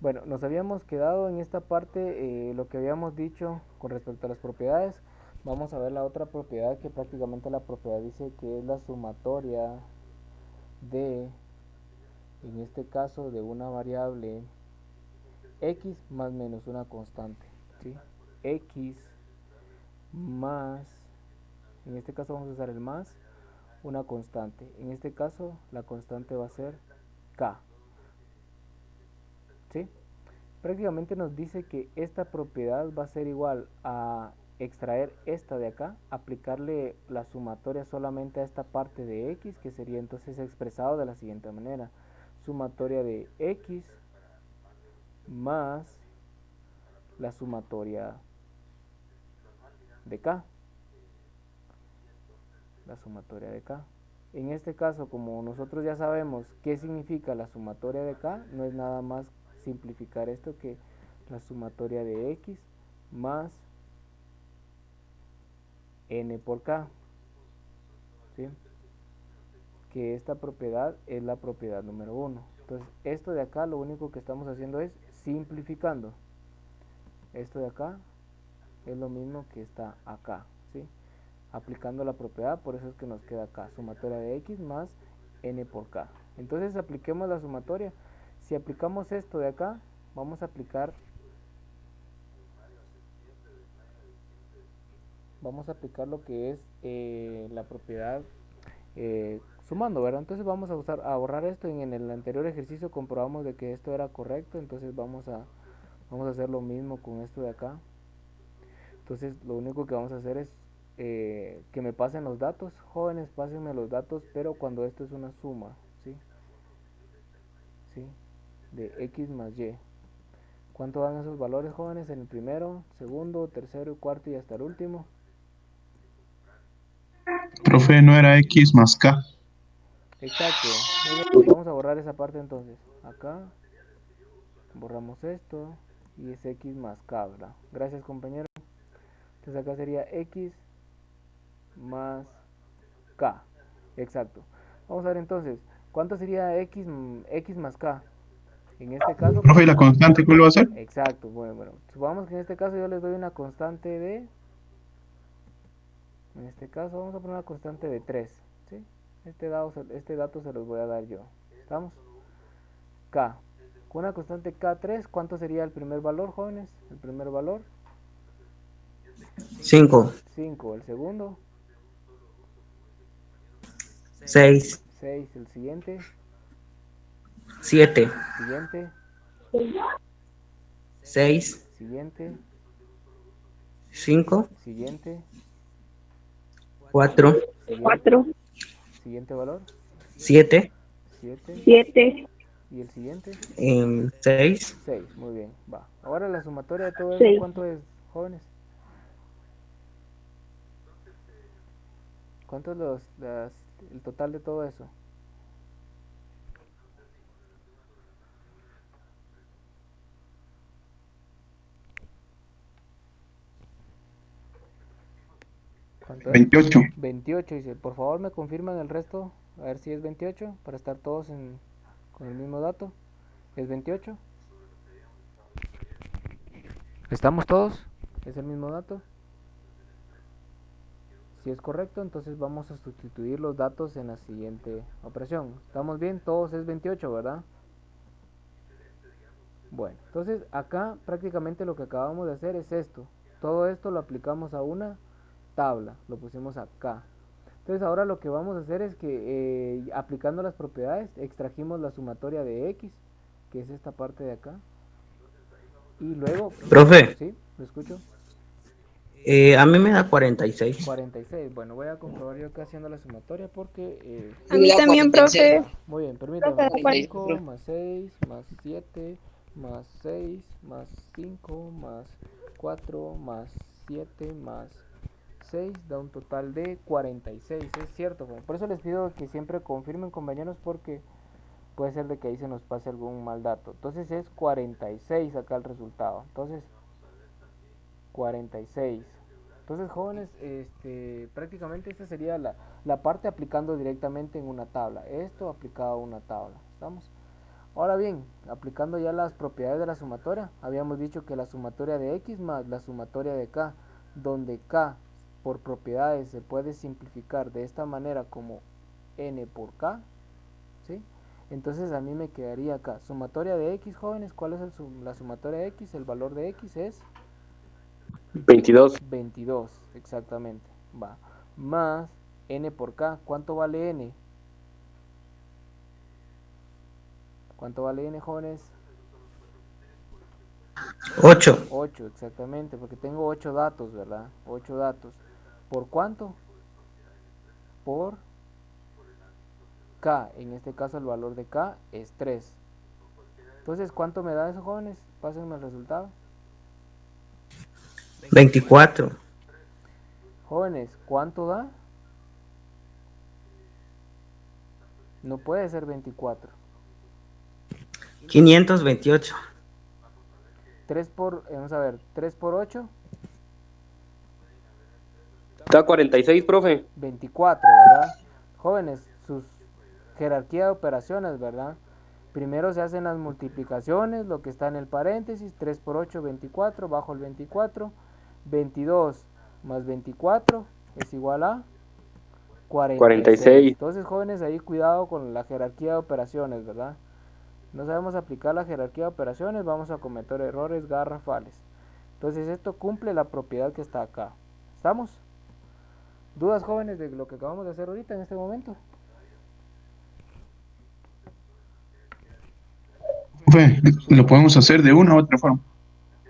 Bueno, nos habíamos quedado en esta parte, lo que habíamos dicho con respecto a las propiedades. Vamos a ver la otra propiedad, que prácticamente la propiedad dice que es la sumatoria de, en este caso, de una variable x más menos una constante, ¿sí? X más, en este caso vamos a usar el más, una constante. En este caso la constante va a ser k, ¿sí? Prácticamente nos dice que esta propiedad va a ser igual a extraer esta de acá, aplicarle la sumatoria solamente a esta parte de x, que sería entonces expresado de la siguiente manera: sumatoria de x más la sumatoria de k, la sumatoria de k. En este caso, como nosotros ya sabemos qué significa la sumatoria de k, no es nada más simplificar esto que la sumatoria de x más n por k, ¿sí? Que esta propiedad es la propiedad número 1. Entonces, esto de acá lo único que estamos haciendo es simplificando. Esto de acá es lo mismo que está acá, ¿sí? Aplicando la propiedad, por eso es que nos queda acá, sumatoria de x más n por k. Entonces, apliquemos la sumatoria. Si aplicamos esto de acá, vamos a aplicar lo que es la propiedad sumando, ¿verdad? Entonces vamos a borrar esto. En el anterior ejercicio comprobamos de que esto era correcto, entonces vamos a hacer lo mismo con esto de acá. Entonces lo único que vamos a hacer es que me pasen los datos. Jóvenes, pásenme los datos, pero cuando esto es una suma, ¿sí? ¿Sí? De x más y. ¿Cuánto dan esos valores, jóvenes? En el primero, segundo, tercero, cuarto y hasta el último. Profe, no era X más K. Exacto. Muy bien, vamos a borrar esa parte entonces. Acá borramos esto y es x más k, ¿verdad? Gracias, compañero. Entonces acá sería x más k. Exacto. Vamos a ver entonces, ¿cuánto sería x más k? En este caso, Profe, ¿y la constante cuál va a ser? exacto. Bueno, supongamos que en este caso yo les doy una constante de, en este caso vamos a poner una constante de 3, ¿sí? Este dato se los voy a dar yo. ¿Estamos? K. Con una constante K3, ¿cuánto sería el primer valor, jóvenes? El primer valor, 5, 5. El segundo, 6, 6. El siguiente, 7, siguiente, 6, siguiente, 5, siguiente, 4, siguiente, siguiente valor, 7, 7. 7, Y el siguiente, 6. 6. Muy bien, va. Ahora la sumatoria de todo eso, 6. ¿cuánto es, jóvenes? ¿Cuánto es el total de todo eso? ¿Cuánto es? 28. 28, dice. Por favor, me confirman el resto, a ver si es 28, para estar todos con el mismo dato. ¿Es 28? ¿Estamos todos? ¿Es el mismo dato? Si es correcto, entonces vamos a sustituir los datos en la siguiente operación. ¿Estamos bien? Todos es 28, ¿verdad? Bueno, entonces acá prácticamente lo que acabamos de hacer es esto. Todo esto lo aplicamos a una tabla, lo pusimos acá. Entonces ahora lo que vamos a hacer es que aplicando las propiedades extrajimos la sumatoria de x, que es esta parte de acá. Y luego, Profe, ¿sí? ¿Lo escucho? a mí me da 46. 46. Bueno, voy a comprobar yo acá haciendo la sumatoria porque... A mí también, profe. va, muy bien, permítame. 5 más 6 más 7 más 6 más 5 más 4 más 7 más 6 da un total de 46. Es cierto, por eso les pido que siempre confirmen, compañeros, porque puede ser de que ahí se nos pase algún mal dato. Entonces es 46 acá el resultado. Entonces 46. Entonces, jóvenes, prácticamente esta sería la parte aplicando directamente en una tabla. Esto aplicado a una tabla. ¿Estamos? Ahora bien, aplicando ya las propiedades de la sumatoria, habíamos dicho que la sumatoria de x más la sumatoria de k, donde k por propiedades se puede simplificar de esta manera como n por k, ¿sí? Entonces a mí me quedaría acá, sumatoria de x, jóvenes, ¿cuál es la sumatoria de x? El valor de x es 22. 22, exactamente, va, más n por k, ¿cuánto vale n? ¿Cuánto vale n, jóvenes? 8. 8, exactamente, porque tengo 8 datos, ¿verdad? 8 datos. ¿Por cuánto? Por k, en este caso el valor de k es 3. Entonces, ¿cuánto me da eso, jóvenes? Pásenme el resultado. 24. Jóvenes, ¿cuánto da? No puede ser 24. 528. 3 por, vamos a ver, 3 por 8, Da 46, profe. 24, ¿verdad? Jóvenes, sus jerarquía de operaciones, ¿verdad? Primero se hacen las multiplicaciones, lo que está en el paréntesis, 3 por 8, 24, bajo el 24, 22 más 24 es igual a 46. 46. Entonces, jóvenes, ahí cuidado con la jerarquía de operaciones, ¿verdad? No sabemos aplicar la jerarquía de operaciones, vamos a cometer errores garrafales. Entonces, esto cumple la propiedad que está acá. ¿Estamos? ¿Dudas, jóvenes, de lo que acabamos de hacer ahorita en este momento? Profe, lo podemos hacer de una u otra forma.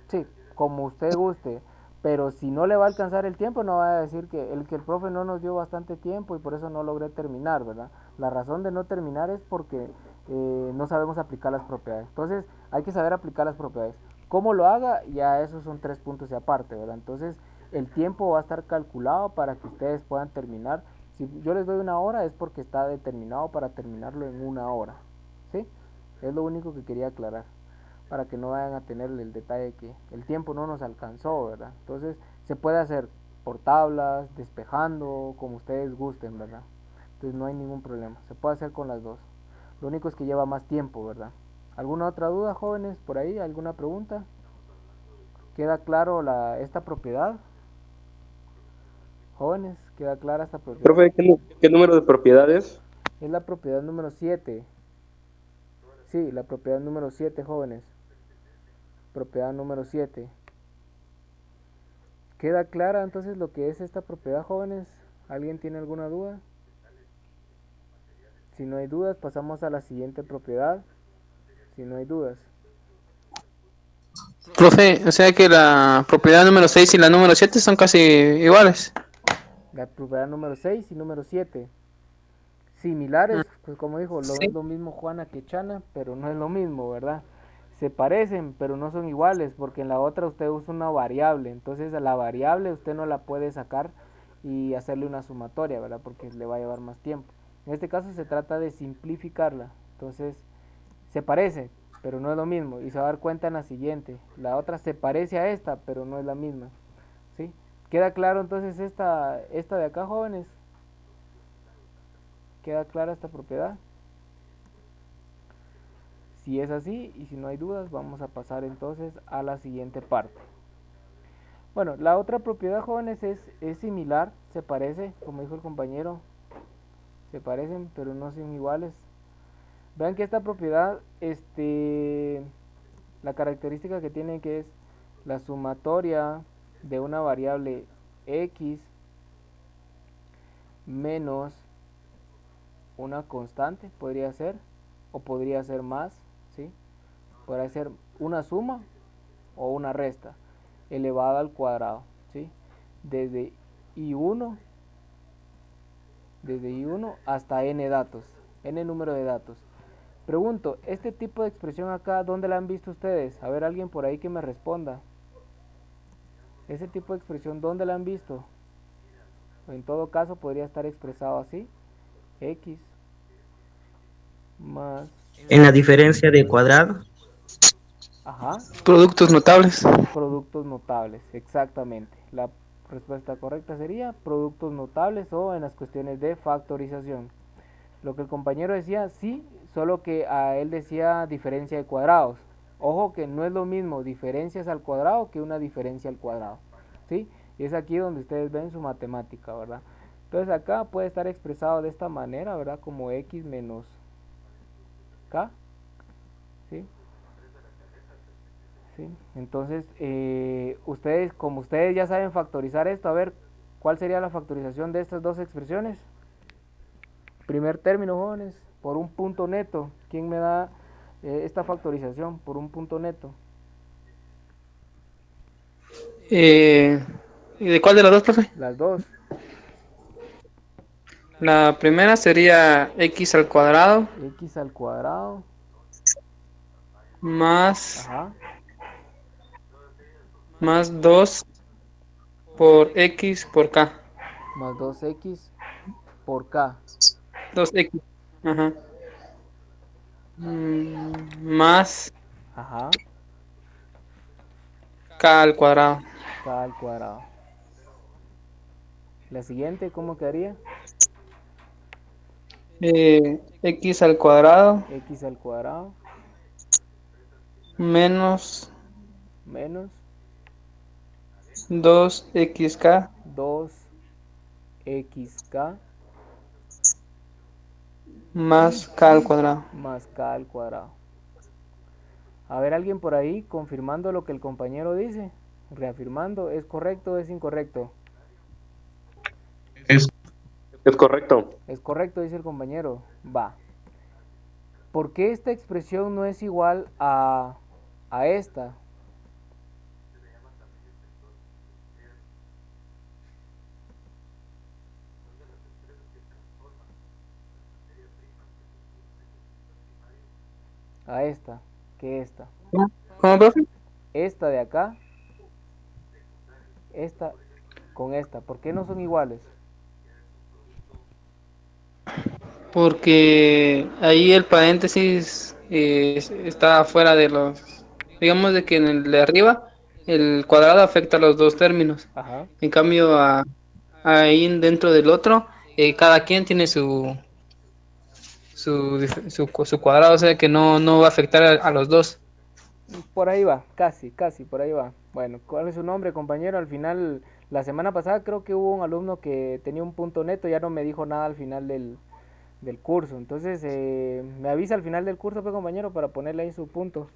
Sí, como usted guste, pero si no le va a alcanzar el tiempo, no va a decir que el profe no nos dio bastante tiempo y por eso no logré terminar, ¿verdad? La razón de no terminar es porque no sabemos aplicar las propiedades. Entonces, hay que saber aplicar las propiedades. ¿Cómo lo haga? Ya esos son 3 puntos y aparte, ¿verdad? Entonces, el tiempo va a estar calculado para que ustedes puedan terminar. Si yo les doy una hora es porque está determinado para terminarlo en una hora, ¿sí? Es lo único que quería aclarar, para que no vayan a tener el detalle que el tiempo no nos alcanzó, ¿verdad? Entonces se puede hacer por tablas, despejando, como ustedes gusten, ¿verdad? Entonces no hay ningún problema, se puede hacer con las dos. Lo único es que lleva más tiempo, ¿verdad? ¿Alguna otra duda, jóvenes, por ahí? ¿Alguna pregunta? ¿Queda claro esta propiedad? Jóvenes, ¿queda clara esta propiedad? Profe, ¿qué número de propiedades? Es la propiedad número 7. Sí, la propiedad número 7, jóvenes. Propiedad número 7. ¿Queda clara entonces lo que es esta propiedad, jóvenes? ¿Alguien tiene alguna duda? Si no hay dudas, pasamos a la siguiente propiedad. Si no hay dudas. Profe, o sea que la propiedad número 6 y la número 7 son casi iguales. La propiedad número 6 y número 7. Similares, pues como dijo, es Sí. lo mismo Juana que Chana, pero no es lo mismo, ¿verdad? Se parecen, pero no son iguales, porque en la otra usted usa una variable, entonces a la variable usted no la puede sacar y hacerle una sumatoria, ¿verdad? Porque le va a llevar más tiempo. En este caso se trata de simplificarla, entonces se parece, pero no es lo mismo, y se va a dar cuenta en la siguiente. La otra se parece a esta, pero no es la misma, ¿sí? ¿Queda claro entonces esta de acá, jóvenes? ¿Queda clara esta propiedad? Si es así y si no hay dudas, vamos a pasar entonces a la siguiente parte. Bueno, la otra propiedad, jóvenes, es similar, se parece, como dijo el compañero, se parecen, pero no son iguales. Vean que esta propiedad, la característica que tiene que es la sumatoria de una variable x menos una constante, podría ser, o podría ser más, ¿sí? Podría ser una suma o una resta elevada al cuadrado, ¿sí? Desde i1, desde i1 hasta n datos, n número de datos. Pregunto, este tipo de expresión acá, ¿dónde la han visto ustedes? A ver, alguien por ahí que me responda. Ese tipo de expresión, ¿dónde la han visto? En todo caso, podría estar expresado así, x más, En la diferencia de cuadrado. ajá, Productos notables. productos notables, exactamente. La respuesta correcta sería productos notables o en las cuestiones de factorización. Lo que el compañero decía, sí, solo que a él decía diferencia de cuadrados. Ojo que no es lo mismo diferencias al cuadrado que una diferencia al cuadrado, ¿sí? Y es aquí donde ustedes ven su matemática, ¿verdad? Entonces acá puede estar expresado de esta manera, ¿verdad? Como x menos k, ¿sí? ¿Sí? Entonces, ustedes, como ustedes ya saben factorizar esto, a ver, ¿cuál sería la factorización de estas dos expresiones? Primer término, jóvenes, por un punto neto. ¿Quién me da esta factorización por un punto neto? ¿Y de cuál de las dos, profe? Las dos. La primera sería x al cuadrado X al cuadrado. más, Ajá. más 2 por x por k. Más 2x por k. 2x. Ajá. Más Ajá. k al cuadrado. K al cuadrado. La siguiente, ¿cómo quedaría? X al cuadrado X al cuadrado menos menos 2xk 2xk más k al cuadrado. más k al cuadrado. A ver, alguien por ahí confirmando lo que el compañero dice, reafirmando, ¿es correcto o es incorrecto? Es Es correcto. Es correcto, dice el compañero. Va. ¿Por qué esta expresión no es igual a esta? A esta, que esta. ¿Cómo, profe? Esta de acá, esta con esta. ¿Por qué no son iguales? Porque ahí el paréntesis está fuera de los, digamos de que en el de arriba el cuadrado afecta a los dos términos. Ajá. En cambio ahí dentro del otro cada quien tiene su cuadrado, o sea que no va a afectar a los dos. Por ahí va, casi, casi, por ahí va. Bueno, ¿cuál es su nombre, compañero? Al final, la semana pasada creo que hubo un alumno que tenía un punto neto, ya no me dijo nada al final del curso. Entonces, me avisa al final del curso, pues, compañero, para ponerle ahí su punto.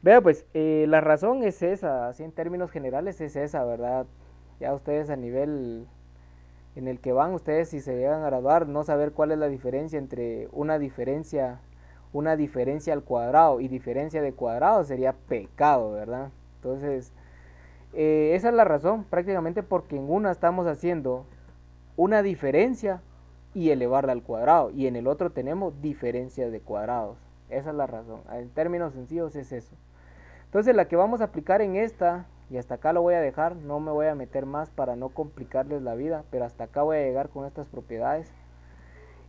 Vea, pues, la razón es esa, así en términos generales es esa, ¿verdad? Ya ustedes a nivel en el que van, ustedes si se llegan a graduar, no saber cuál es la diferencia entre una diferencia al cuadrado y diferencia de cuadrado sería pecado, ¿verdad? Entonces, esa es la razón, prácticamente porque en una estamos haciendo una diferencia y elevarla al cuadrado, y en el otro tenemos diferencias de cuadrados. Esa es la razón. En términos sencillos es eso. Entonces la que vamos a aplicar en esta, y hasta acá lo voy a dejar, no me voy a meter más para no complicarles la vida, pero hasta acá voy a llegar con estas propiedades.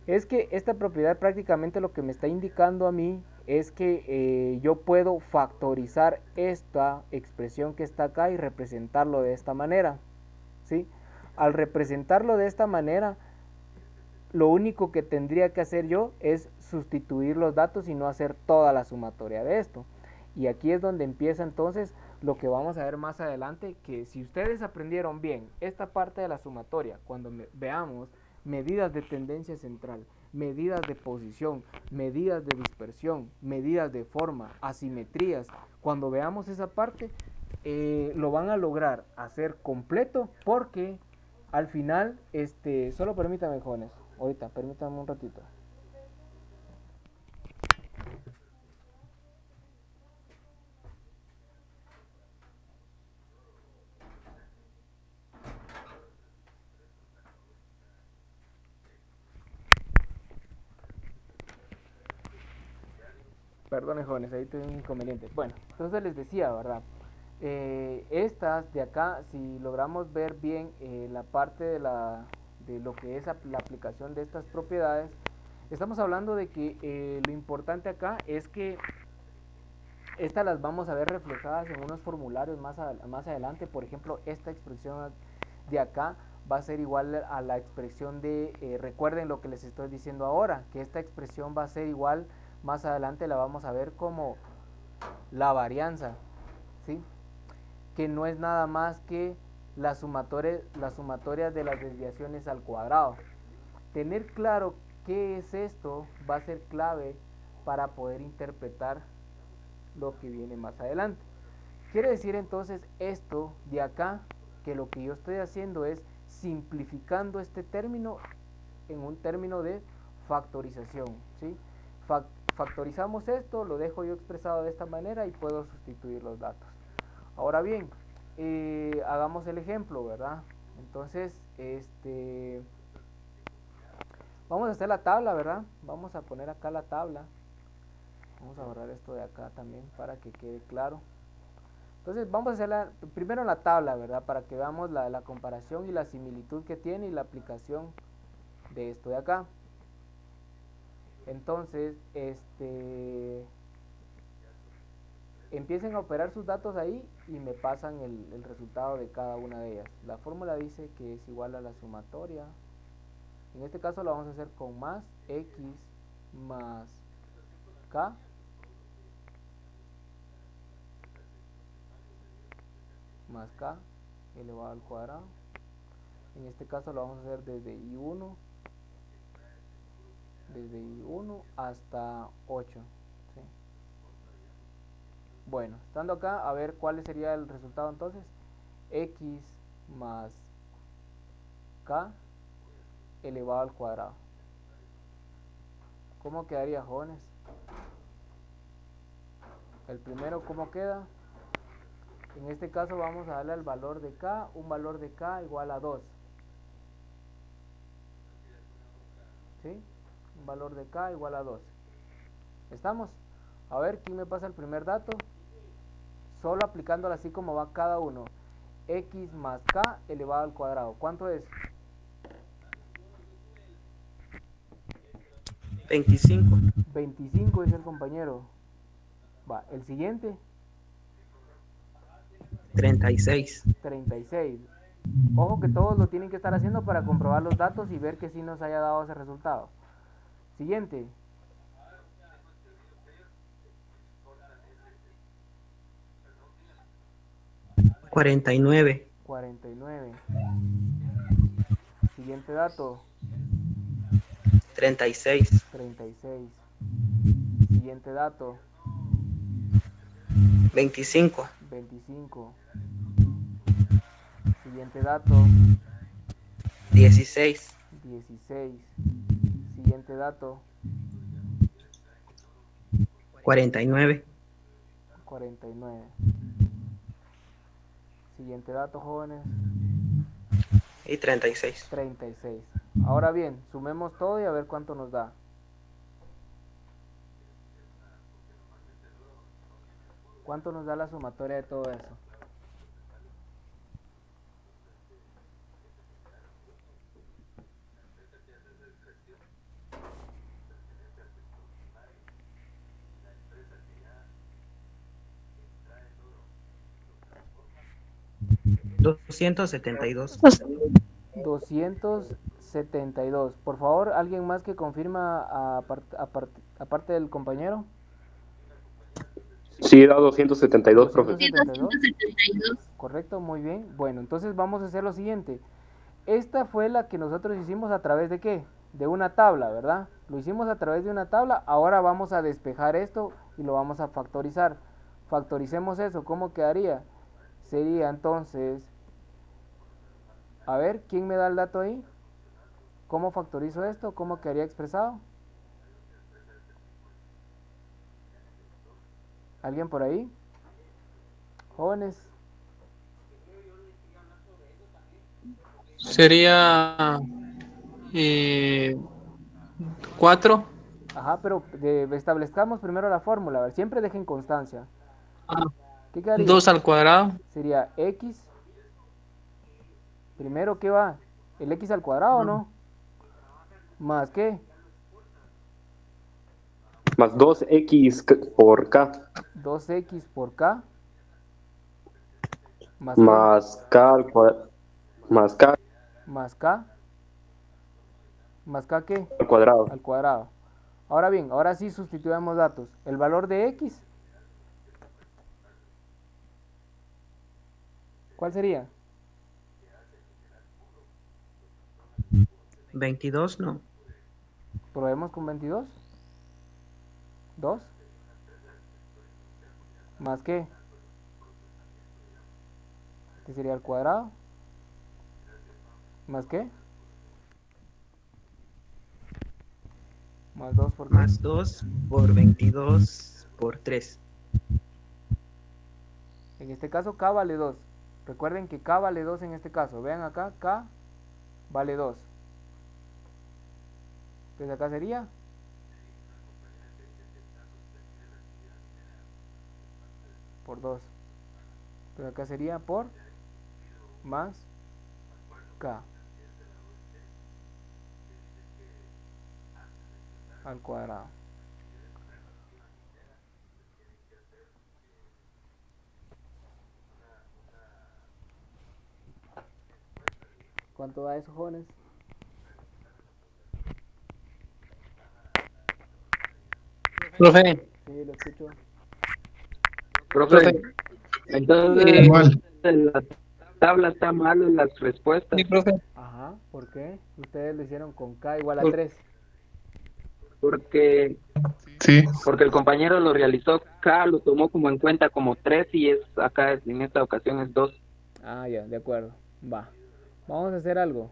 Es que esta propiedad prácticamente lo que me está indicando a mí es que yo puedo factorizar esta expresión que está acá y representarlo de esta manera, ¿sí? Al representarlo de esta manera, lo único que tendría que hacer yo es sustituir los datos y no hacer toda la sumatoria de esto. Y aquí es donde empieza entonces lo que vamos a ver más adelante, que si ustedes aprendieron bien esta parte de la sumatoria, cuando veamos medidas de tendencia central, medidas de posición, medidas de dispersión, medidas de forma, asimetrías, cuando veamos esa parte, lo van a lograr hacer completo porque al final, solo permítanme, jóvenes, ahorita, permítanme un ratito. Perdone, jóvenes, ahí tengo un inconveniente. Bueno, entonces les decía, ¿verdad? Estas de acá, si logramos ver bien la parte de lo que es la aplicación de estas propiedades, estamos hablando de que lo importante acá es que estas las vamos a ver reflejadas en unos formularios más adelante. Por ejemplo, esta expresión de acá va a ser igual a la expresión de, recuerden lo que les estoy diciendo ahora, que esta expresión va a ser igual, más adelante la vamos a ver como la varianza, ¿sí? Que no es nada más que la sumatoria de las desviaciones al cuadrado. Tener claro qué es esto va a ser clave para poder interpretar lo que viene más adelante. Quiere decir entonces esto de acá, que lo que yo estoy haciendo es simplificando este término en un término de factorización, ¿sí? Factorizamos esto, lo dejo yo expresado de esta manera y puedo sustituir los datos. Ahora bien, hagamos el ejemplo, ¿verdad? Entonces, vamos a hacer la tabla, ¿verdad? Vamos a poner acá la tabla. Vamos a borrar esto de acá también para que quede claro. Entonces vamos a hacer primero la tabla, ¿verdad? Para que veamos la comparación y la similitud que tiene y la aplicación de esto de acá. Entonces, empiecen a operar sus datos ahí y me pasan el resultado de cada una de ellas. La fórmula dice que es igual a la sumatoria. En este caso lo vamos a hacer con más x más k más k elevado al cuadrado. En este caso lo vamos a hacer desde I1 hasta 8, ¿sí? Bueno, estando acá, a ver cuál sería el resultado entonces. X más k elevado al cuadrado. ¿Cómo quedaría, jóvenes? El primero, ¿cómo queda? En este caso vamos a darle al valor de k, un valor de k igual a 2. ¿Sí? Un valor de k igual a 2. ¿Estamos? A ver, ¿quién me pasa el primer dato? Solo aplicándolo así como va cada uno. X más k elevado al cuadrado. ¿Cuánto es? 25. 25 es el compañero. Va, el siguiente. 36. 36. Ojo que todos lo tienen que estar haciendo para comprobar los datos y ver que sí nos haya dado ese resultado. Siguiente. 49. 49. Siguiente dato. 36. 36. Siguiente dato. 25. 25. Siguiente dato. 16. 16. Siguiente dato. 49. 49. Siguiente dato, jóvenes. Y 36. 36. Ahora bien, sumemos todo y a ver cuánto nos da. ¿Cuánto nos da la sumatoria de todo eso? $272. 272. Por favor, ¿alguien más que confirma aparte del compañero? Sí, da 272, profe. 272. Correcto, muy bien. Bueno, entonces vamos a hacer lo siguiente. Esta fue la que nosotros hicimos a través de ¿qué? De una tabla, ¿verdad? Lo hicimos a través de una tabla. Ahora vamos a despejar esto y lo vamos a factorizar. Factoricemos eso. ¿Cómo quedaría? Sería entonces... A ver, ¿quién me da el dato ahí? ¿Cómo factorizo esto? ¿Cómo quedaría expresado? ¿Alguien por ahí? Jóvenes. Sería 4. Ajá, pero establezcamos primero la fórmula. A ver, siempre dejen constancia. ¿Qué quedaría? 2 al cuadrado. Sería x. Primero, ¿qué va? ¿El x al cuadrado o no? ¿Más qué? Más 2x por k. 2x por k. ¿Más Más k al cuadrado. Más k más K. ¿Más K qué? Al cuadrado. Al cuadrado. Ahora bien, ahora sí sustituimos datos. El valor de X, ¿cuál sería? 22, no. Probemos con 22. 2. ¿Más qué? Este sería el cuadrado. ¿Más qué? Más 2 por qué? Más 2 por 22 por 3. En este caso K vale 2. Recuerden que K vale 2 en este caso. Vean acá, K vale 2. Entonces acá sería por 2. Entonces acá sería por más K al cuadrado. ¿Cuánto da eso, jóvenes? Profe, Sí, lo escucho. profe, Entonces, Igual. la tabla está mal en las respuestas, sí, profe, Ajá, ¿por qué? Ustedes lo hicieron con K igual a Por- 3. porque, Sí. porque el compañero lo realizó K, lo tomó como en cuenta como 3 y es acá en esta ocasión es 2. Ah, ya, de acuerdo. Va. Vamos a hacer algo.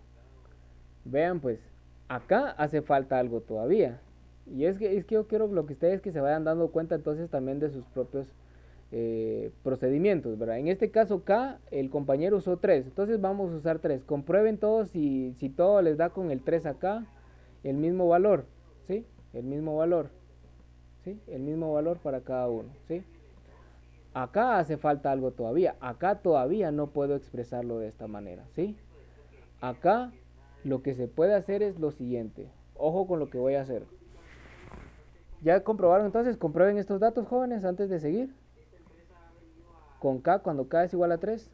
Vean pues, acá hace falta algo todavía. Y es que yo quiero lo que ustedes que se vayan dando cuenta entonces también de sus propios procedimientos, ¿verdad? En este caso K, el compañero usó 3, entonces vamos a usar 3. Comprueben todos si todo les da con el 3 acá, el mismo valor, ¿sí? El mismo valor, ¿sí? El mismo valor para cada uno, ¿sí? Acá hace falta algo todavía, acá todavía no puedo expresarlo de esta manera, ¿sí? Acá lo que se puede hacer es lo siguiente, ojo con lo que voy a hacer. ¿Ya comprobaron entonces? Comprueben estos datos, jóvenes, antes de seguir. Con K, cuando K es igual a 3.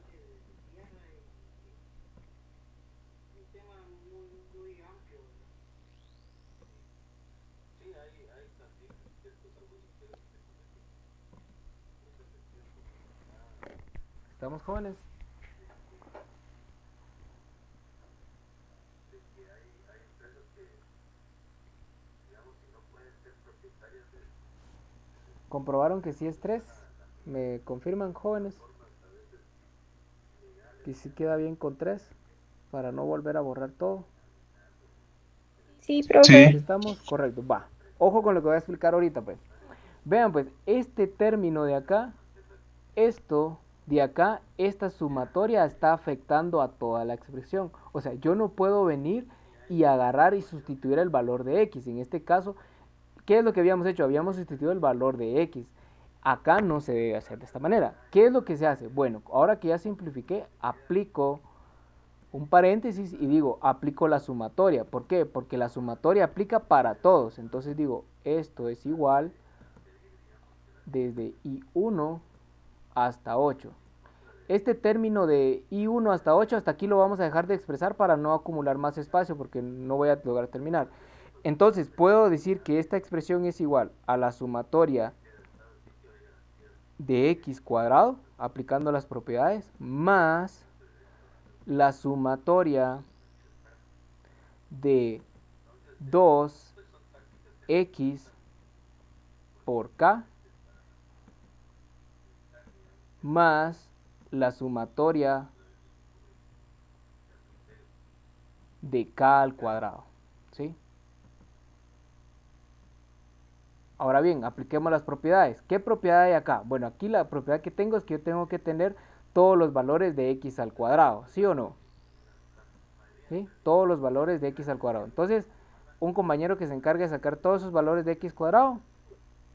¿Estamos, jóvenes? ¿Comprobaron que sí es 3? ¿Me confirman, jóvenes? Que sí queda bien con 3, para no volver a borrar todo. Sí, ¿Sí profe. Sí. estamos? Correcto, va. Ojo con lo que voy a explicar ahorita, pues. Vean, pues, este término de acá, esto de acá, esta sumatoria está afectando a toda la expresión. O sea, yo no puedo venir y agarrar y sustituir el valor de x. En este caso, ¿qué es lo que habíamos hecho? Habíamos sustituido el valor de x. Acá no se debe hacer de esta manera. ¿Qué es lo que se hace? Bueno, ahora que ya simplifiqué, aplico un paréntesis y digo, aplico la sumatoria. ¿Por qué? Porque la sumatoria aplica para todos. Entonces digo, esto es igual desde I1 hasta 8. Este término de I1 hasta 8, hasta aquí lo vamos a dejar de expresar para no acumular más espacio porque no voy a lograr terminar. Entonces puedo decir que esta expresión es igual a la sumatoria de x cuadrado, aplicando las propiedades, más la sumatoria de 2x por k más la sumatoria de k al cuadrado, ¿sí? Ahora bien, apliquemos las propiedades. ¿Qué propiedad hay acá? Bueno, aquí la propiedad que tengo es que yo tengo que tener todos los valores de x al cuadrado, ¿sí o no? ¿Sí? Todos los valores de x al cuadrado. Entonces, un compañero que se encargue de sacar todos esos valores de x cuadrado,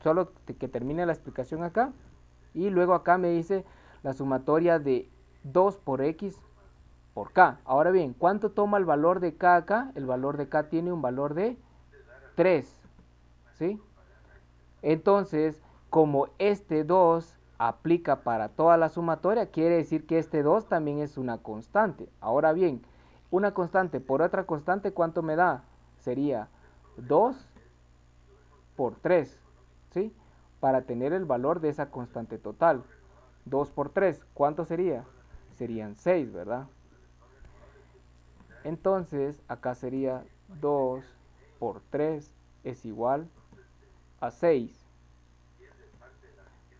solo que termine la explicación acá, y luego acá me dice la sumatoria de 2 por x por k. Ahora bien, ¿cuánto toma el valor de k acá? El valor de k tiene un valor de 3, ¿sí? Entonces, como este 2 aplica para toda la sumatoria, quiere decir que este 2 también es una constante. Ahora bien, una constante por otra constante, ¿cuánto me da? Sería 2 por 3, ¿sí? Para tener el valor de esa constante total. 2 por 3, ¿cuánto sería? Serían 6, ¿verdad? Entonces, acá sería 2 por 3 es igual a 6.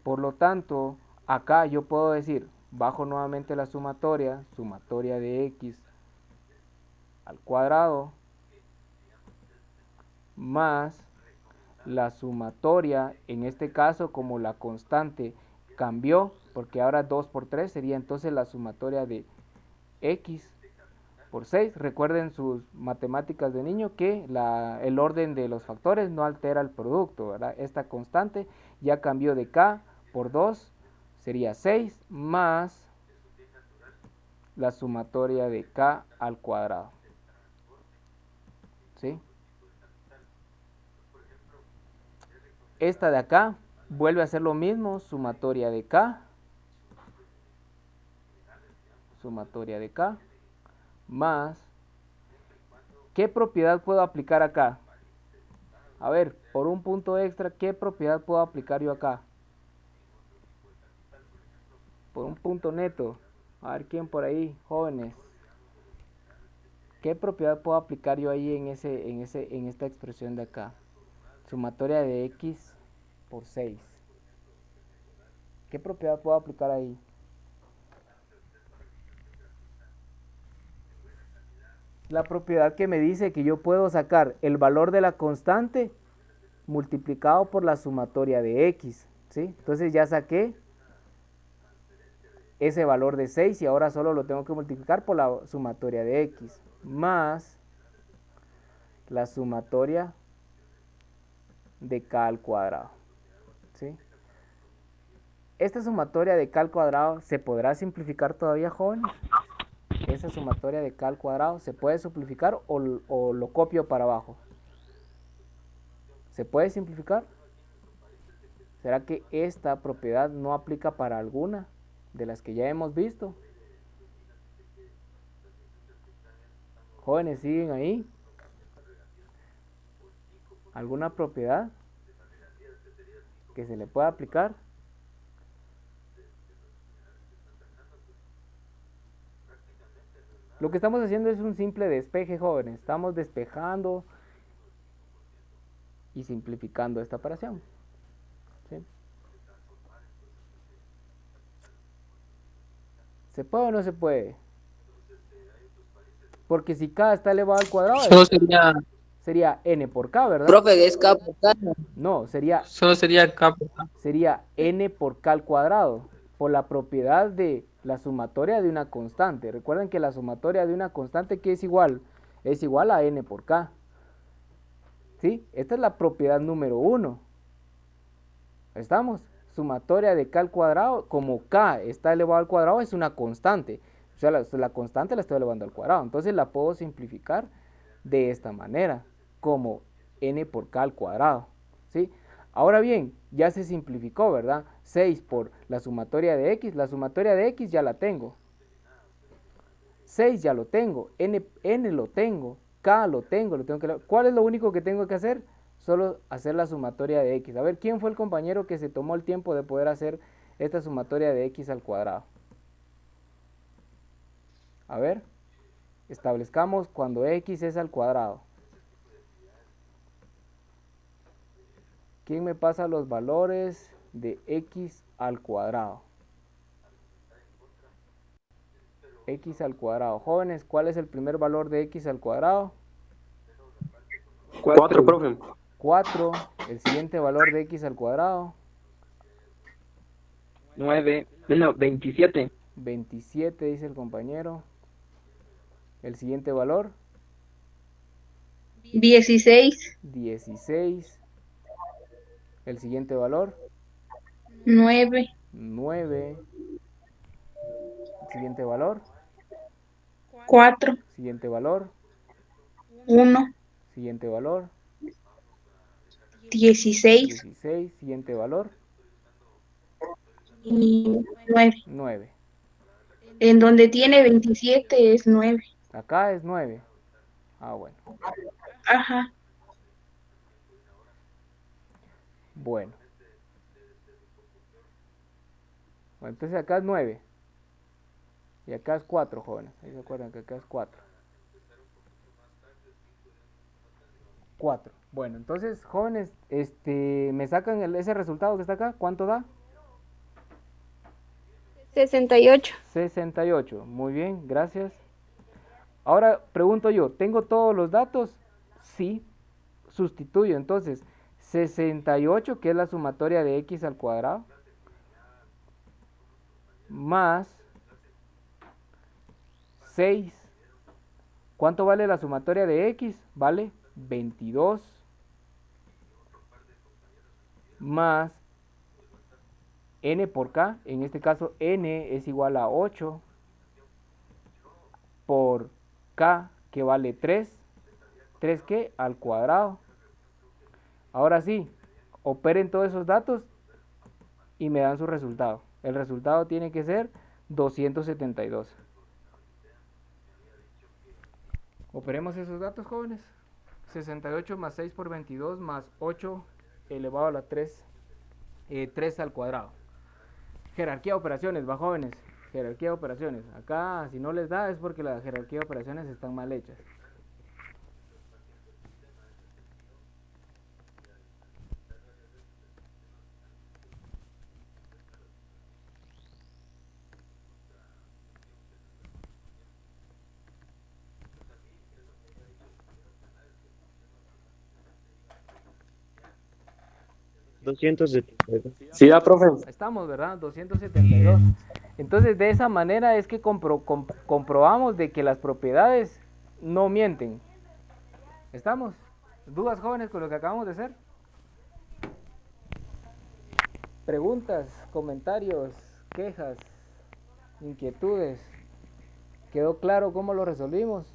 Por lo tanto, acá yo puedo decir, bajo nuevamente la sumatoria de x al cuadrado, más la sumatoria, en este caso como la constante cambió, porque ahora 2 por 3 sería entonces la sumatoria de x por 6. Recuerden sus matemáticas de niño que el orden de los factores no altera el producto, ¿verdad? Esta constante ya cambió de k por 2, sería 6, más la sumatoria de k al cuadrado. ¿Sí? Esta de acá vuelve a ser lo mismo, sumatoria de k, más, ¿qué propiedad puedo aplicar acá? A ver, por un punto extra, ¿qué propiedad puedo aplicar yo acá? Por un punto neto. A ver, ¿quién por ahí? Jóvenes. ¿Qué propiedad puedo aplicar yo ahí en esta expresión de acá? Sumatoria de x por 6. ¿Qué propiedad puedo aplicar ahí? La propiedad que me dice que yo puedo sacar el valor de la constante multiplicado por la sumatoria de x, ¿sí? Entonces ya saqué ese valor de 6 y ahora solo lo tengo que multiplicar por la sumatoria de x, más la sumatoria de k al cuadrado, ¿sí? Esta sumatoria de k al cuadrado se podrá simplificar todavía, jóvenes. Esa sumatoria de k al cuadrado se puede simplificar o lo copio para abajo. ¿Se puede simplificar? ¿Será que esta propiedad no aplica para alguna de las que ya hemos visto? Jóvenes, ¿siguen ahí? ¿Alguna propiedad que se le pueda aplicar? Lo que estamos haciendo es un simple despeje, jóvenes. Estamos despejando y simplificando esta operación. ¿Sí? ¿Se puede o no se puede? Porque si k está elevado al cuadrado, Solo sería n por k, ¿verdad? Profe, es K por K. No, solo sería k por k. sería n por k al cuadrado, por la propiedad de la sumatoria de una constante. Recuerden que la sumatoria de una constante, ¿qué es igual? Es igual a n por k. ¿Sí? Esta es la propiedad número 1. ¿Estamos? Sumatoria de k al cuadrado, como k está elevado al cuadrado, es una constante. O sea, la constante la estoy elevando al cuadrado. Entonces la puedo simplificar de esta manera, como n por k al cuadrado. ¿Sí? Ahora bien, ya se simplificó, ¿verdad? 6 por la sumatoria de x. La sumatoria de x ya la tengo. 6 ya lo tengo. N lo tengo. K lo tengo. ¿Cuál es lo único que tengo que hacer? Solo hacer la sumatoria de x. A ver, ¿quién fue el compañero que se tomó el tiempo de poder hacer esta sumatoria de x al cuadrado? A ver, establezcamos cuando x es al cuadrado. ¿Quién me pasa los valores de x al cuadrado? X al cuadrado. Jóvenes, ¿cuál es el primer valor de x al cuadrado? 4, profe. 4. El siguiente valor de x al cuadrado. 9, no, 27. 27, dice el compañero. El siguiente valor. 16, 16. El siguiente valor. 9, 9. El siguiente valor. 4, Siguiente valor. 1, Siguiente valor. 16 16. Siguiente valor. y 9. 9. En donde tiene 27 es 9. Acá es 9. Ah, bueno. Ajá. Bueno. Bueno, entonces acá es 9. Y acá es 4, jóvenes. Ahí se acuerdan que acá es 4. 4. Bueno, entonces, jóvenes, me sacan ese resultado que está acá. ¿Cuánto da? 68. 68. Muy bien, gracias. Ahora pregunto yo, ¿tengo todos los datos? Sí. Sustituyo entonces 68, que es la sumatoria de x al cuadrado, más 6. ¿Cuánto vale la sumatoria de x? Vale 22 más n por k, en este caso n es igual a 8 por k, que vale 3. ¿3 qué? Al cuadrado. Ahora sí, operen todos esos datos y me dan su resultado. El resultado tiene que ser 272. Operemos esos datos, jóvenes. 68 más 6 por 22 más 8 elevado a la 3, 3 al cuadrado. Jerarquía de operaciones, va, jóvenes. Jerarquía de operaciones. Acá, si no les da, es porque la jerarquía de operaciones están mal hechas. Sí, da, profe. Estamos, ¿verdad? 272. Entonces, de esa manera es que comprobamos de que las propiedades no mienten. ¿Estamos? ¿Dudas, jóvenes, con lo que acabamos de hacer? Preguntas, comentarios, quejas, inquietudes. ¿Quedó claro cómo lo resolvimos?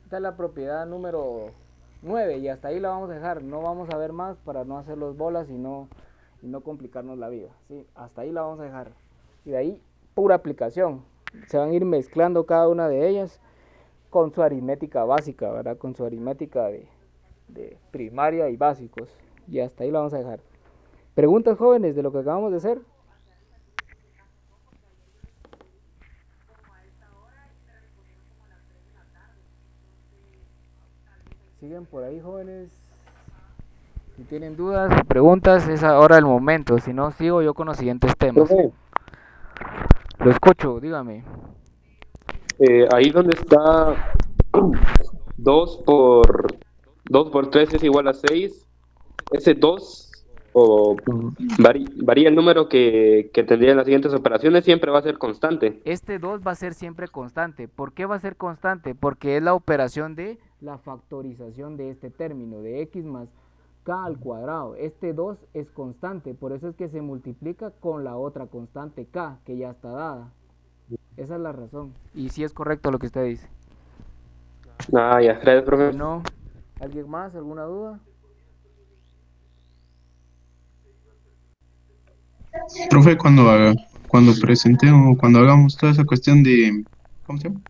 Esta es la propiedad número 9 y hasta ahí la vamos a dejar. No vamos a ver más para no hacer los bolas y no complicarnos la vida, ¿sí? Hasta ahí la vamos a dejar. Y de ahí, pura aplicación. Se van a ir mezclando cada una de ellas con su aritmética básica, ¿verdad? Con su aritmética de primaria y básicos. Y hasta ahí la vamos a dejar. ¿Preguntas, jóvenes, de lo que acabamos de hacer? ¿Siguen por ahí, jóvenes? Si tienen dudas o preguntas, es ahora el momento. Si no, sigo yo con los siguientes temas. Profe, Lo escucho, dígame. ahí donde está 2 por 3 es igual a 6. Ese 2 varía el número que tendría en las siguientes operaciones, siempre va a ser constante. Este 2 va a ser siempre constante. ¿Por qué va a ser constante? Porque es la operación de la factorización de este término, de x más k al cuadrado. Este 2 es constante, por eso es que se multiplica con la otra constante k, que ya está dada. Esa es la razón. Y sí es correcto lo que usted dice. Ah, ya, gracias, profe. ¿No? ¿Alguien más? ¿Alguna duda? Profe, cuando presentemos, cuando hagamos toda esa cuestión de, ¿cómo se llama?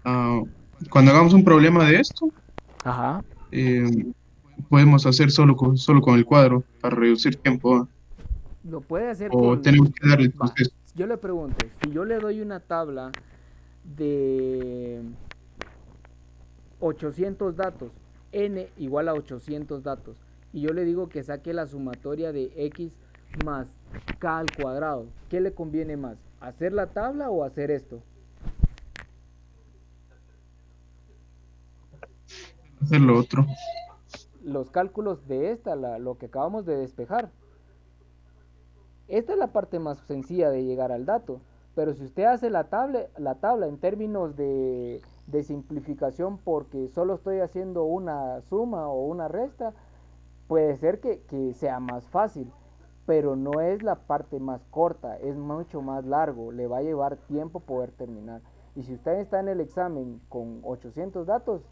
Ah, cuando hagamos un problema de esto, Ajá. podemos hacer solo con el cuadro para reducir tiempo, ¿va? Lo puede hacer O con... tenemos que darle el Va, proceso. yo le pregunto, si yo le doy una tabla de 800 datos, n igual a 800 datos, y yo le digo que saque la sumatoria de x más k al cuadrado, ¿qué le conviene más? ¿Hacer la tabla o hacer esto? Hacer lo otro. Los cálculos de esta, lo que acabamos de despejar. Esta es la parte más sencilla de llegar al dato, pero si usted hace la tabla en términos de simplificación, porque solo estoy haciendo una suma o una resta, puede ser que sea más fácil, pero no es la parte más corta, es mucho más largo, le va a llevar tiempo poder terminar. Y si usted está en el examen con 800 datos,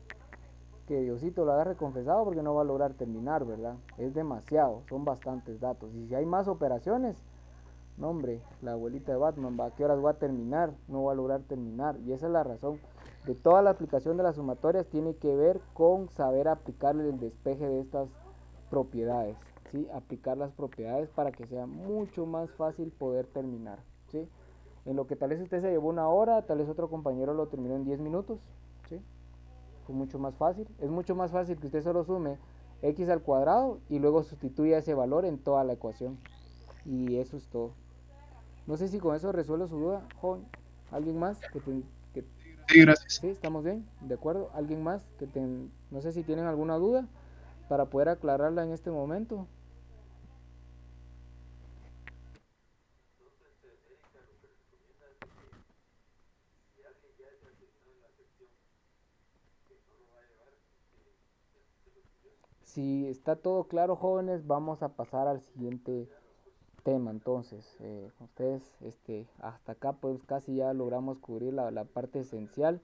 que Diosito lo agarre confesado porque no va a lograr terminar, ¿verdad? Es demasiado, son bastantes datos. Y si hay más operaciones, no hombre, la abuelita de Batman, ¿va? ¿A qué horas voy a terminar? No voy a lograr terminar. Y esa es la razón de toda la aplicación de las sumatorias, tiene que ver con saber aplicarle el despeje de estas propiedades, ¿sí? Aplicar las propiedades para que sea mucho más fácil poder terminar, ¿sí? En lo que tal vez usted se llevó una hora, tal vez otro compañero lo terminó en 10 minutos, ¿sí? Fue mucho más fácil. Es mucho más fácil que usted solo sume x al cuadrado y luego sustituya ese valor en toda la ecuación. Y eso es todo. No sé si con eso resuelvo su duda, joven. ¿Alguien más? Que- Sí, gracias. ¿Sí? ¿Estamos bien? ¿De acuerdo? ¿Alguien más? No sé si tienen alguna duda para poder aclararla en este momento. Si está todo claro, jóvenes, vamos a pasar al siguiente tema. Entonces, ustedes, hasta acá pues casi ya logramos cubrir la parte esencial,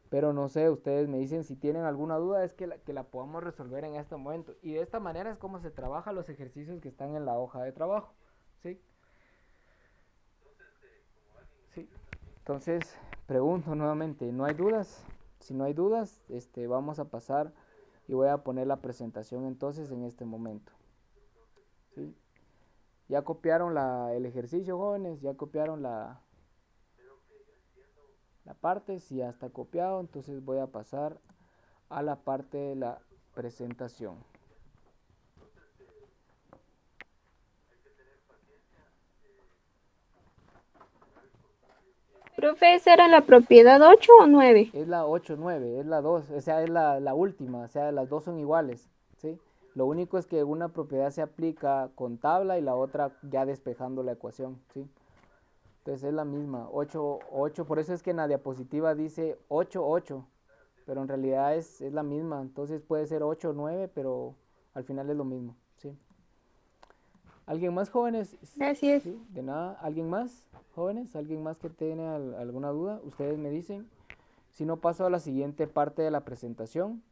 pero no sé, ustedes me dicen si tienen alguna duda, es que la podamos resolver en este momento. Y de esta manera es como se trabaja los ejercicios que están en la hoja de trabajo, ¿sí? Sí. Entonces, pregunto nuevamente, ¿no hay dudas? Si no hay dudas, vamos a pasar y voy a poner la presentación entonces en este momento, ¿sí? Ya copiaron el ejercicio, jóvenes, ya copiaron la parte, si ya está copiado, entonces voy a pasar a la parte de la presentación. Profe, ¿esa era la propiedad 8 o 9? Es la 8-9, es la 2, o sea, es la última, o sea, las dos son iguales, ¿sí? Lo único es que una propiedad se aplica con tabla y la otra ya despejando la ecuación, ¿sí? Entonces es la misma, 8, por eso es que en la diapositiva dice 8, pero en realidad es la misma, entonces puede ser 8-9, pero al final es lo mismo, ¿sí? ¿Alguien más, jóvenes? Gracias. ¿Sí? De nada, ¿alguien más, jóvenes? ¿Alguien más que tiene alguna duda? Ustedes me dicen. Si no, paso a la siguiente parte de la presentación.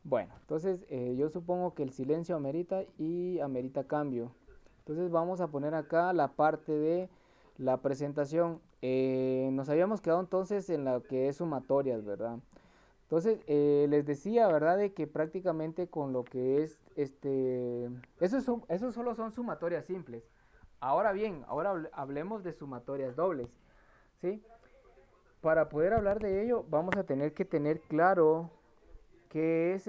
Bueno, entonces yo supongo que el silencio amerita y amerita cambio. Entonces vamos a poner acá la parte de la presentación. Nos habíamos quedado entonces en la que es sumatorias, ¿verdad? Entonces les decía, ¿verdad? De que prácticamente con lo que es esos solo son sumatorias simples. Ahora bien, ahora hablemos de sumatorias dobles, ¿sí? Para poder hablar de ello, vamos a tener que tener claro qué es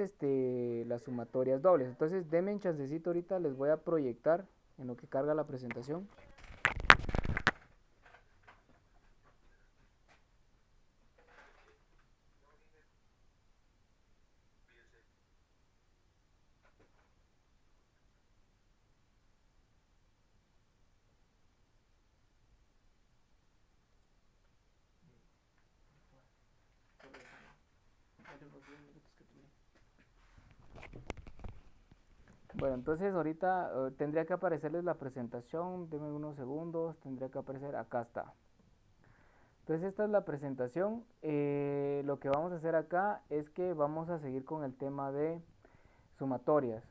las sumatorias dobles. Entonces, denme un chancecito ahorita, les voy a proyectar en lo que carga la presentación. Bueno, entonces ahorita tendría que aparecerles la presentación, denme unos segundos, tendría que aparecer, acá está. Entonces esta es la presentación, lo que vamos a hacer acá es que vamos a seguir con el tema de sumatorias.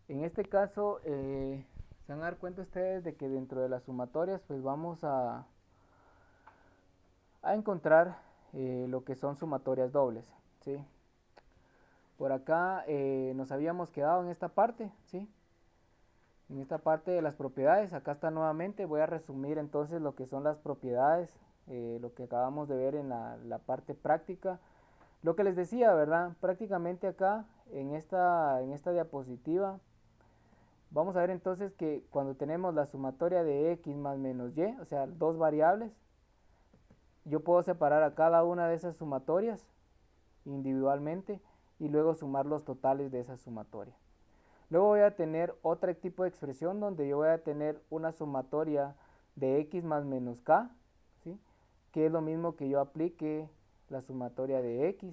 En este caso, se van a dar cuenta ustedes de que dentro de las sumatorias pues vamos a encontrar lo que son sumatorias dobles, ¿sí? Por acá nos habíamos quedado en esta parte, ¿sí? En esta parte de las propiedades, acá está nuevamente, voy a resumir entonces lo que son las propiedades, lo que acabamos de ver en la parte práctica. Lo que les decía, ¿verdad? Prácticamente acá, en esta diapositiva, vamos a ver entonces que cuando tenemos la sumatoria de x más menos y, o sea, dos variables, yo puedo separar a cada una de esas sumatorias individualmente y luego sumar los totales de esa sumatoria. Luego voy a tener otro tipo de expresión donde yo voy a tener una sumatoria de x más menos k, ¿sí? Que es lo mismo que yo aplique la sumatoria de x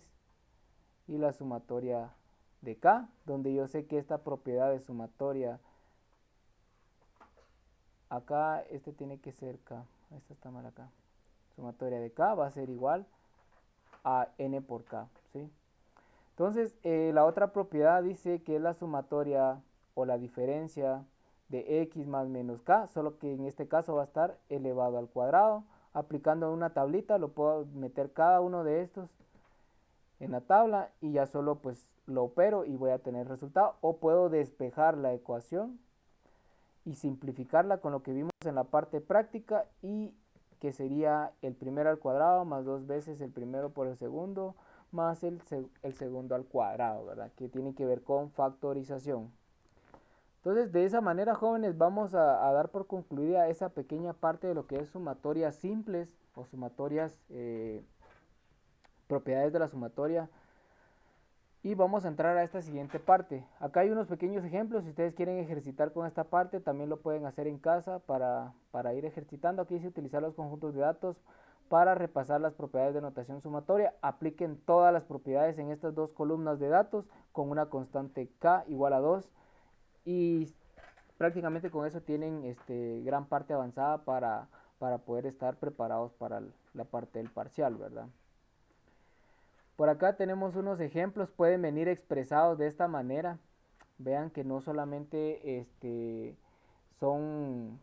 y la sumatoria de k, donde yo sé que esta propiedad de sumatoria, acá tiene que ser k, esta está mal acá, sumatoria de k va a ser igual a n por k, ¿sí? Entonces, la otra propiedad dice que es la sumatoria o la diferencia de x más menos k, solo que en este caso va a estar elevado al cuadrado. Aplicando una tablita, lo puedo meter cada uno de estos en la tabla y ya solo pues lo opero y voy a tener resultado. O puedo despejar la ecuación y simplificarla con lo que vimos en la parte práctica, y que sería el primero al cuadrado más 2 veces el primero por el segundo más el segundo al cuadrado, ¿verdad? Que tiene que ver con factorización. Entonces, de esa manera, jóvenes, vamos a dar por concluida esa pequeña parte de lo que es sumatorias simples o sumatorias, propiedades de la sumatoria. Y vamos a entrar a esta siguiente parte. Acá hay unos pequeños ejemplos. Si ustedes quieren ejercitar con esta parte, también lo pueden hacer en casa para ir ejercitando. Aquí dice utilizar los conjuntos de datos para repasar las propiedades de notación sumatoria. Apliquen todas las propiedades en estas dos columnas de datos con una constante k igual a 2. Y prácticamente con eso tienen gran parte avanzada para poder estar preparados para la parte del parcial, ¿verdad? Por acá tenemos unos ejemplos, pueden venir expresados de esta manera. Vean que no solamente son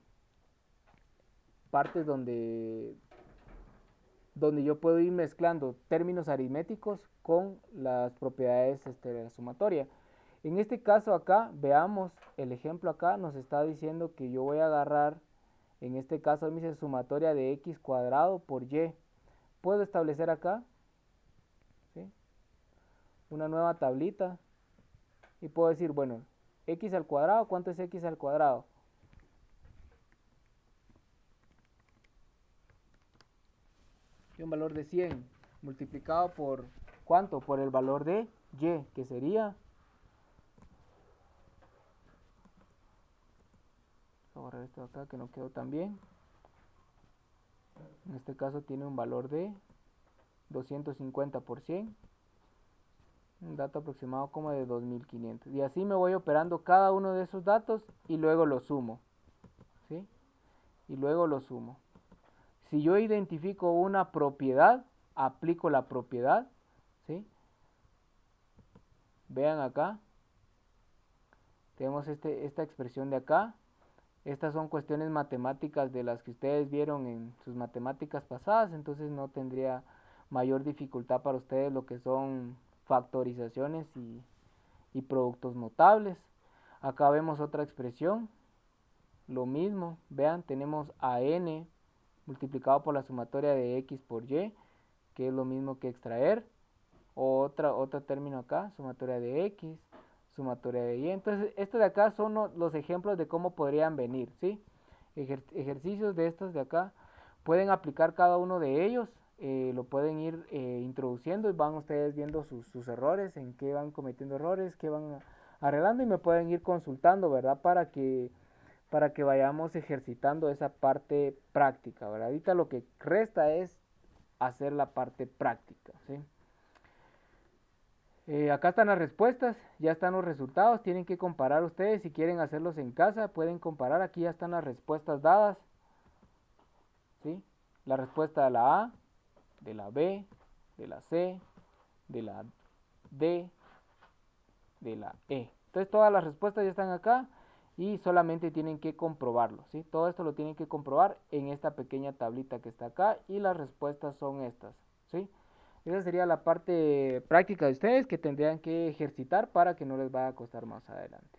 partes donde yo puedo ir mezclando términos aritméticos con las propiedades de la sumatoria. En este caso acá, veamos el ejemplo acá, nos está diciendo que yo voy a agarrar, en este caso me dice sumatoria de x cuadrado por y. Puedo establecer acá, ¿sí?, una nueva tablita y puedo decir, bueno, x al cuadrado, ¿cuánto es x al cuadrado? Y un valor de 100 multiplicado por, ¿cuánto? Por el valor de y, que sería, voy a borrar esto de acá que no quedó tan bien. En este caso tiene un valor de 250 por 100, un dato aproximado como de 2500, y así me voy operando cada uno de esos datos y luego lo sumo, ¿sí? Y luego lo sumo. Si yo identifico una propiedad, aplico la propiedad, ¿sí? Vean acá, tenemos esta expresión de acá. Estas son cuestiones matemáticas de las que ustedes vieron en sus matemáticas pasadas, entonces no tendría mayor dificultad para ustedes lo que son factorizaciones y productos notables. Acá vemos otra expresión, lo mismo, vean, tenemos a n multiplicado por la sumatoria de x por y, que es lo mismo que extraer, otro término acá, sumatoria de x, sumatoria de y. Entonces, esto de acá son los ejemplos de cómo podrían venir, ¿sí? Ejercicios de estos de acá, pueden aplicar cada uno de ellos, lo pueden ir introduciendo y van ustedes viendo sus errores, en qué van cometiendo errores, qué van arreglando, y me pueden ir consultando, ¿verdad? Para que vayamos ejercitando esa parte práctica, ¿verdad? Ahorita lo que resta es hacer la parte práctica, ¿sí? Acá están las respuestas, ya están los resultados, tienen que comparar ustedes. Si quieren hacerlos en casa, pueden comparar. Aquí ya están las respuestas dadas, ¿sí? La respuesta de la A, de la B, de la C, de la D, de la E. Entonces todas las respuestas ya están acá y solamente tienen que comprobarlo, ¿sí? Todo esto lo tienen que comprobar en esta pequeña tablita que está acá, y las respuestas son estas, ¿sí? Esa sería la parte práctica de ustedes que tendrían que ejercitar para que no les vaya a costar más adelante.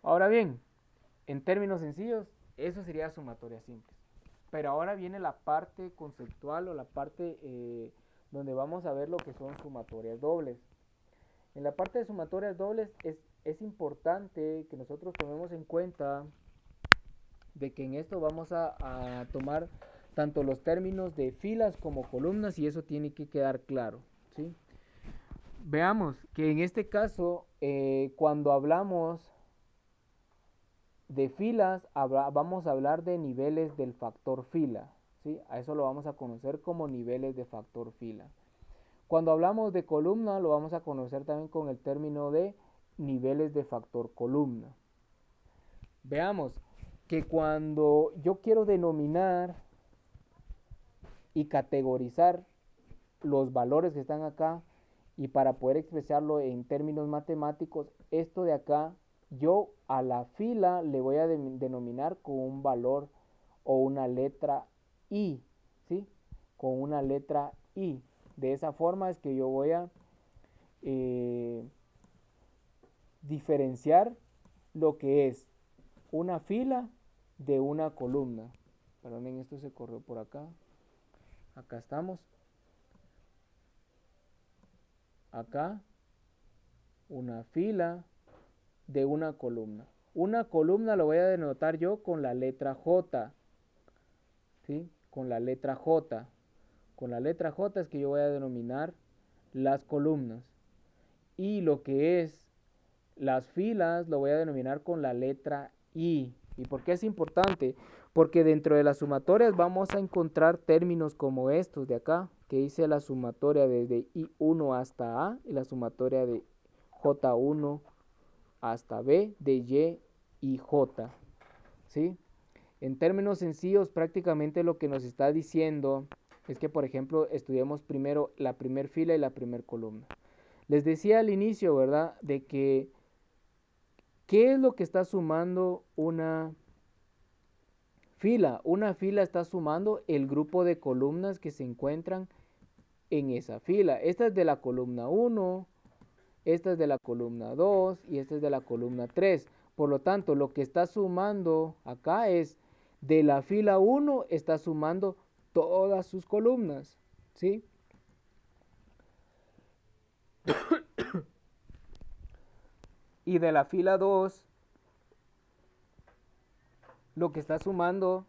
Ahora bien, en términos sencillos, eso sería sumatoria simple. Pero ahora viene la parte conceptual o la parte donde vamos a ver lo que son sumatorias dobles. En la parte de sumatorias dobles es importante que nosotros tomemos en cuenta de que en esto vamos a tomar tanto los términos de filas como columnas, y eso tiene que quedar claro, ¿sí? Veamos que en este caso, cuando hablamos de filas, vamos a hablar de niveles del factor fila, ¿sí? A eso lo vamos a conocer como niveles de factor fila. Cuando hablamos de columna, lo vamos a conocer también con el término de niveles de factor columna. Veamos que cuando yo quiero denominar y categorizar los valores que están acá Y para poder expresarlo en términos matemáticos, esto de acá, yo a la fila le voy a denominar con un valor o una letra I, ¿sí? Con una letra I. De esa forma es que yo voy a diferenciar lo que es una fila de una columna. Perdonen, esto se corrió por acá. Acá estamos. Acá, una fila de una columna. Una columna lo voy a denotar yo con la letra J, ¿sí? Con la letra J. Con la letra J es que yo voy a denominar las columnas. Y lo que es las filas lo voy a denominar con la letra I. ¿Y por qué es importante? Porque dentro de las sumatorias vamos a encontrar términos como estos de acá, que hice la sumatoria desde I1 hasta A y la sumatoria de J1 hasta B, de Y y J, ¿sí? En términos sencillos, prácticamente lo que nos está diciendo es que, por ejemplo, estudiemos primero la primer fila y la primer columna. Les decía al inicio, ¿verdad?, de que ¿qué es lo que está sumando una fila? Una fila está sumando el grupo de columnas que se encuentran en esa fila. Esta es de la columna 1, esta es de la columna 2 y esta es de la columna 3. Por lo tanto, lo que está sumando acá es de la fila 1 está sumando todas sus columnas, ¿sí? Y de la fila 2, lo que está sumando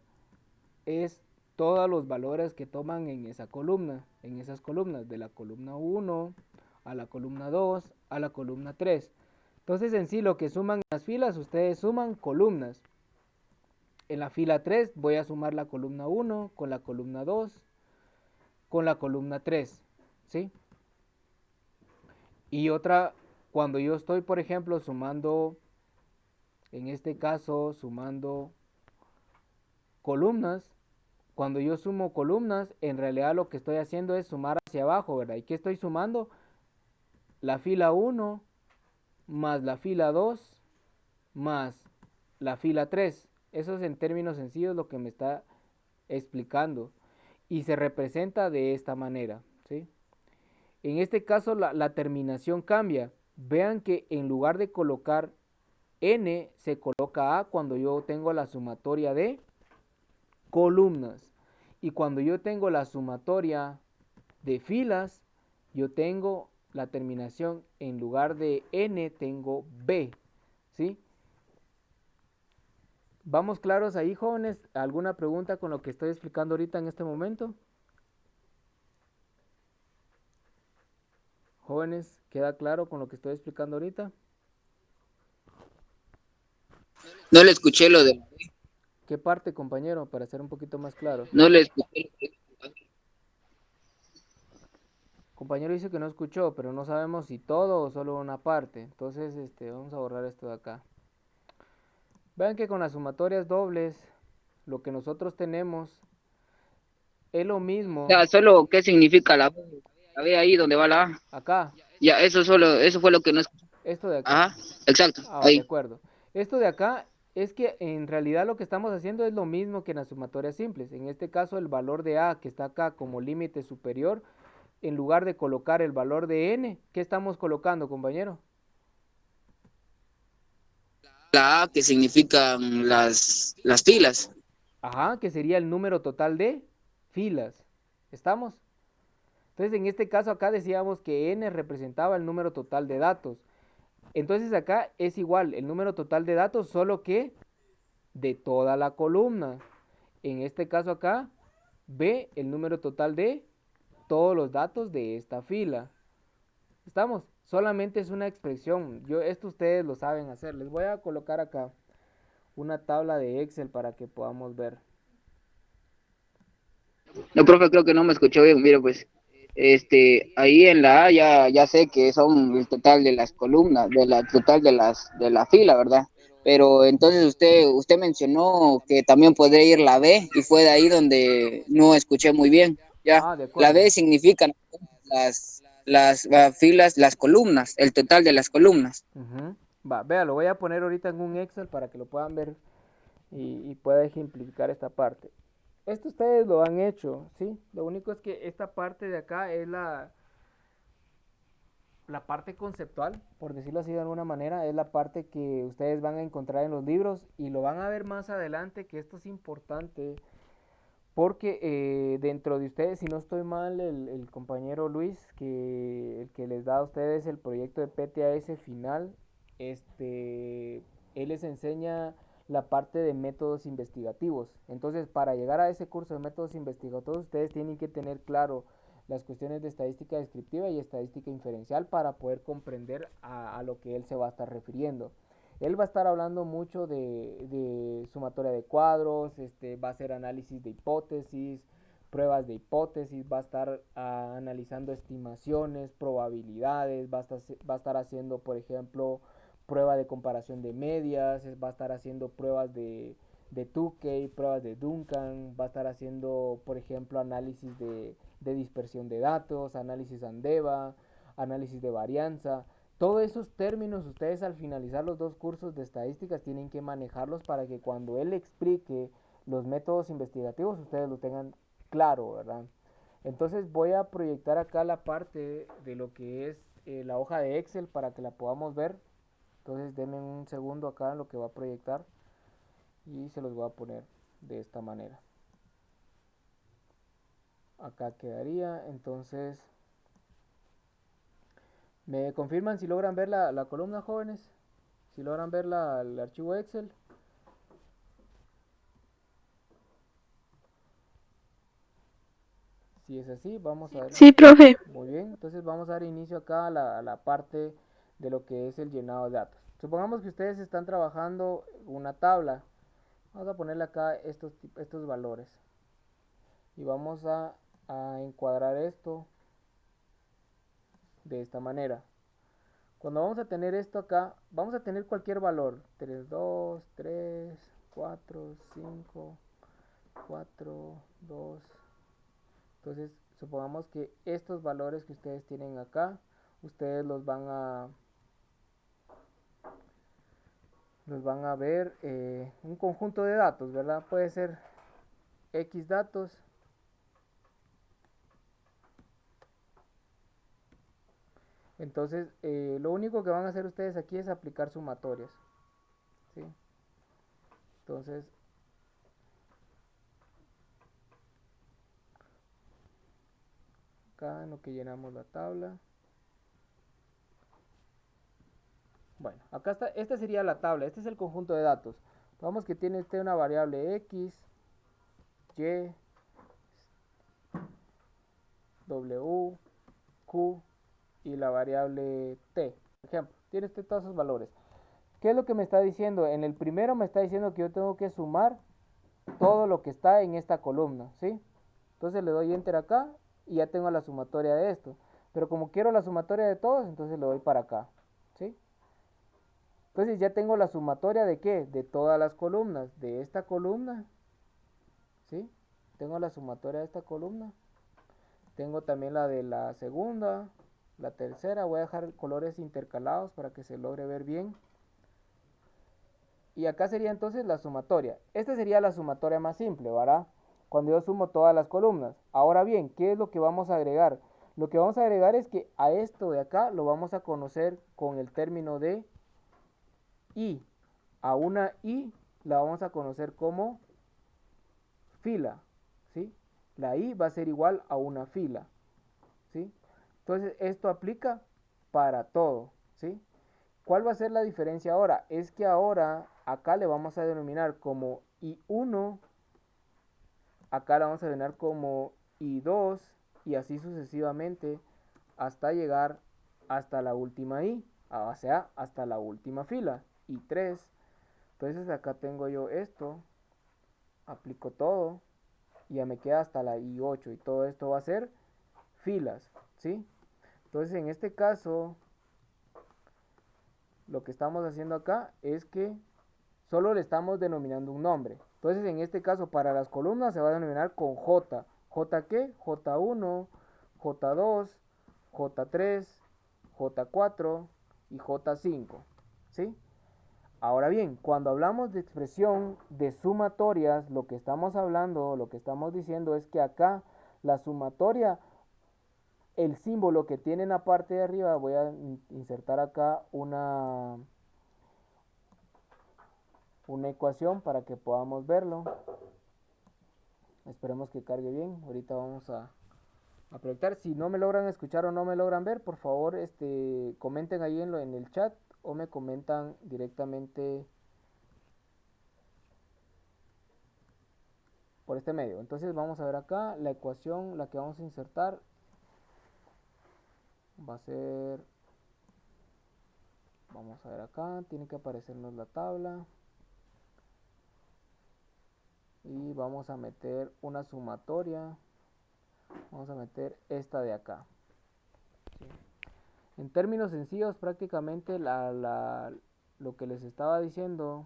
es todos los valores que toman en esa columna, en esas columnas, de la columna 1 a la columna 2 a la columna 3. Entonces en sí lo que suman las filas, ustedes suman columnas. En la fila 3 voy a sumar la columna 1 con la columna 2 con la columna 3, ¿sí? Y otra, cuando yo estoy, por ejemplo, sumando, en este caso, sumando columnas, cuando yo sumo columnas, en realidad lo que estoy haciendo es sumar hacia abajo, ¿verdad? ¿Y qué estoy sumando? La fila 1 más la fila 2 más la fila 3. Eso es en términos sencillos lo que me está explicando. Y se representa de esta manera, ¿sí? En este caso la terminación cambia. Vean que en lugar de colocar N, se coloca A cuando yo tengo la sumatoria de columnas. Y cuando yo tengo la sumatoria de filas, yo tengo la terminación, en lugar de N, tengo B, ¿sí? ¿Vamos claros ahí, jóvenes? ¿Alguna pregunta con lo que estoy explicando ahorita en este momento? Jóvenes, ¿queda claro con lo que estoy explicando ahorita? No le escuché lo de... ¿Qué parte, compañero? Para ser un poquito más claro. No le escuché. Compañero dice que no escuchó, pero no sabemos si todo o solo una parte. Entonces, vamos a borrar esto de acá. Vean que con las sumatorias dobles, lo que nosotros tenemos es lo mismo. Ya, solo qué significa la B ahí donde va la A. Acá. Ya, eso fue lo que no escuché. Esto de acá. Ajá, exacto. De Ahí. acuerdo. Esto de acá es que en realidad lo que estamos haciendo es lo mismo que en las sumatorias simples. En este caso el valor de A que está acá como límite superior, en lugar de colocar el valor de N, ¿qué estamos colocando, compañero? La A que significan las filas. Ajá, que sería el número total de filas. ¿Estamos? Entonces en este caso acá decíamos que N representaba el número total de datos. Entonces acá es igual, el número total de datos, solo que de toda la columna. En este caso acá, B, el número total de todos los datos de esta fila. ¿Estamos? Solamente es una expresión. Esto ustedes lo saben hacer. Les voy a colocar acá una tabla de Excel para que podamos ver. No, profe, creo que no me escuchó bien. Mire, pues, ahí en la A ya sé que son el total de las columnas, total de la fila, ¿verdad? Pero entonces usted mencionó que también podría ir la B y fue de ahí donde no escuché muy bien. Ya, De acuerdo. la B significan las las filas, las columnas, el total de las columnas. Ujú. Va, vea, lo voy a poner ahorita en un Excel para que lo puedan ver y pueda ejemplificar esta parte. Esto ustedes lo han hecho, ¿sí? Lo único es que esta parte de acá es la parte conceptual, por decirlo así de alguna manera, es la parte que ustedes van a encontrar en los libros y lo van a ver más adelante, que esto es importante porque dentro de ustedes, si no estoy mal, el compañero Luis, que el que les da a ustedes el proyecto de PTAS final, él les enseña la parte de métodos investigativos. Entonces, para llegar a ese curso de métodos investigativos, ustedes tienen que tener claro las cuestiones de estadística descriptiva y estadística inferencial para poder comprender a lo que él se va a estar refiriendo. Él va a estar hablando mucho de sumatoria de cuadros, va a hacer análisis de hipótesis, pruebas de hipótesis, va a estar analizando estimaciones, probabilidades, va a estar haciendo, por ejemplo, prueba de comparación de medias, va a estar haciendo pruebas de Tukey, pruebas de Duncan, va a estar haciendo, por ejemplo, análisis de dispersión de datos, análisis Andeva, análisis de varianza. Todos esos términos ustedes al finalizar los dos cursos de estadísticas tienen que manejarlos para que cuando él explique los métodos investigativos ustedes lo tengan claro, ¿verdad? Entonces voy a proyectar acá la parte de lo que es la hoja de Excel para que la podamos ver. Entonces denme un segundo acá en lo que va a proyectar y se los voy a poner de esta manera. Acá quedaría, entonces ¿me confirman si logran ver la columna, jóvenes? Si logran ver el archivo Excel. Si es así, vamos a ver. Sí, profe. Muy bien, entonces vamos a dar inicio acá a la parte de lo que es el llenado de datos. Supongamos que ustedes están trabajando una tabla. Vamos a ponerle acá estos valores. Y vamos a encuadrar esto de esta manera. Cuando vamos a tener esto acá, vamos a tener cualquier valor. 3, 2, 3, 4, 5, 4, 2. Entonces, supongamos que estos valores que ustedes tienen acá, ustedes los van a ver un conjunto de datos, ¿verdad? Puede ser X datos. Entonces, lo único que van a hacer ustedes aquí es aplicar sumatorias, ¿sí? Entonces, acá en lo que llenamos la tabla. Bueno, acá está, esta sería la tabla, este es el conjunto de datos. Vamos que tiene usted una variable X, Y, W, Q y la variable T. Por ejemplo, tiene usted todos esos valores. ¿Qué es lo que me está diciendo? En el primero me está diciendo que yo tengo que sumar todo lo que está en esta columna, ¿sí? Entonces le doy enter acá y ya tengo la sumatoria de esto. Pero como quiero la sumatoria de todos, entonces le doy para acá, ¿sí? Entonces ya tengo la sumatoria de ¿qué? De todas las columnas, de esta columna, ¿sí? Tengo la sumatoria de esta columna. Tengo también la de la segunda, la tercera. Voy a dejar colores intercalados para que se logre ver bien. Y acá sería entonces la sumatoria. Esta sería la sumatoria más simple, ¿verdad? Cuando yo sumo todas las columnas. Ahora bien, ¿qué es lo que vamos a agregar? Lo que vamos a agregar es que a esto de acá lo vamos a conocer con el término de I. A una I la vamos a conocer como fila, ¿sí? La I va a ser igual a una fila, ¿sí? Entonces esto aplica para todo, ¿sí? ¿Cuál va a ser la diferencia ahora? Es que ahora acá le vamos a denominar como I1, acá la vamos a denominar como I2 y así sucesivamente hasta llegar hasta la última I, o sea, hasta la última fila, I3. Entonces acá tengo yo esto, aplico todo y ya me queda hasta la I8 y todo esto va a ser filas, ¿sí? Entonces en este caso lo que estamos haciendo acá es que solo le estamos denominando un nombre. Entonces en este caso para las columnas se va a denominar con J. ¿J qué? J1, J2, J3, J4 y J5, ¿sí? Ahora bien, cuando hablamos de expresión de sumatorias, lo que estamos hablando, lo que estamos diciendo es que acá la sumatoria, el símbolo que tiene en la parte de arriba, voy a insertar acá una ecuación para que podamos verlo. Esperemos que cargue bien. Ahorita vamos a proyectar. Si no me logran escuchar o no me logran ver, por favor comenten ahí en el chat o me comentan directamente por este medio. Entonces vamos a ver acá la ecuación, la que vamos a insertar va a ser, vamos a ver acá, tiene que aparecernos la tabla y vamos a meter una sumatoria, vamos a meter esta de acá. ¿Sí? En términos sencillos, prácticamente lo que les estaba diciendo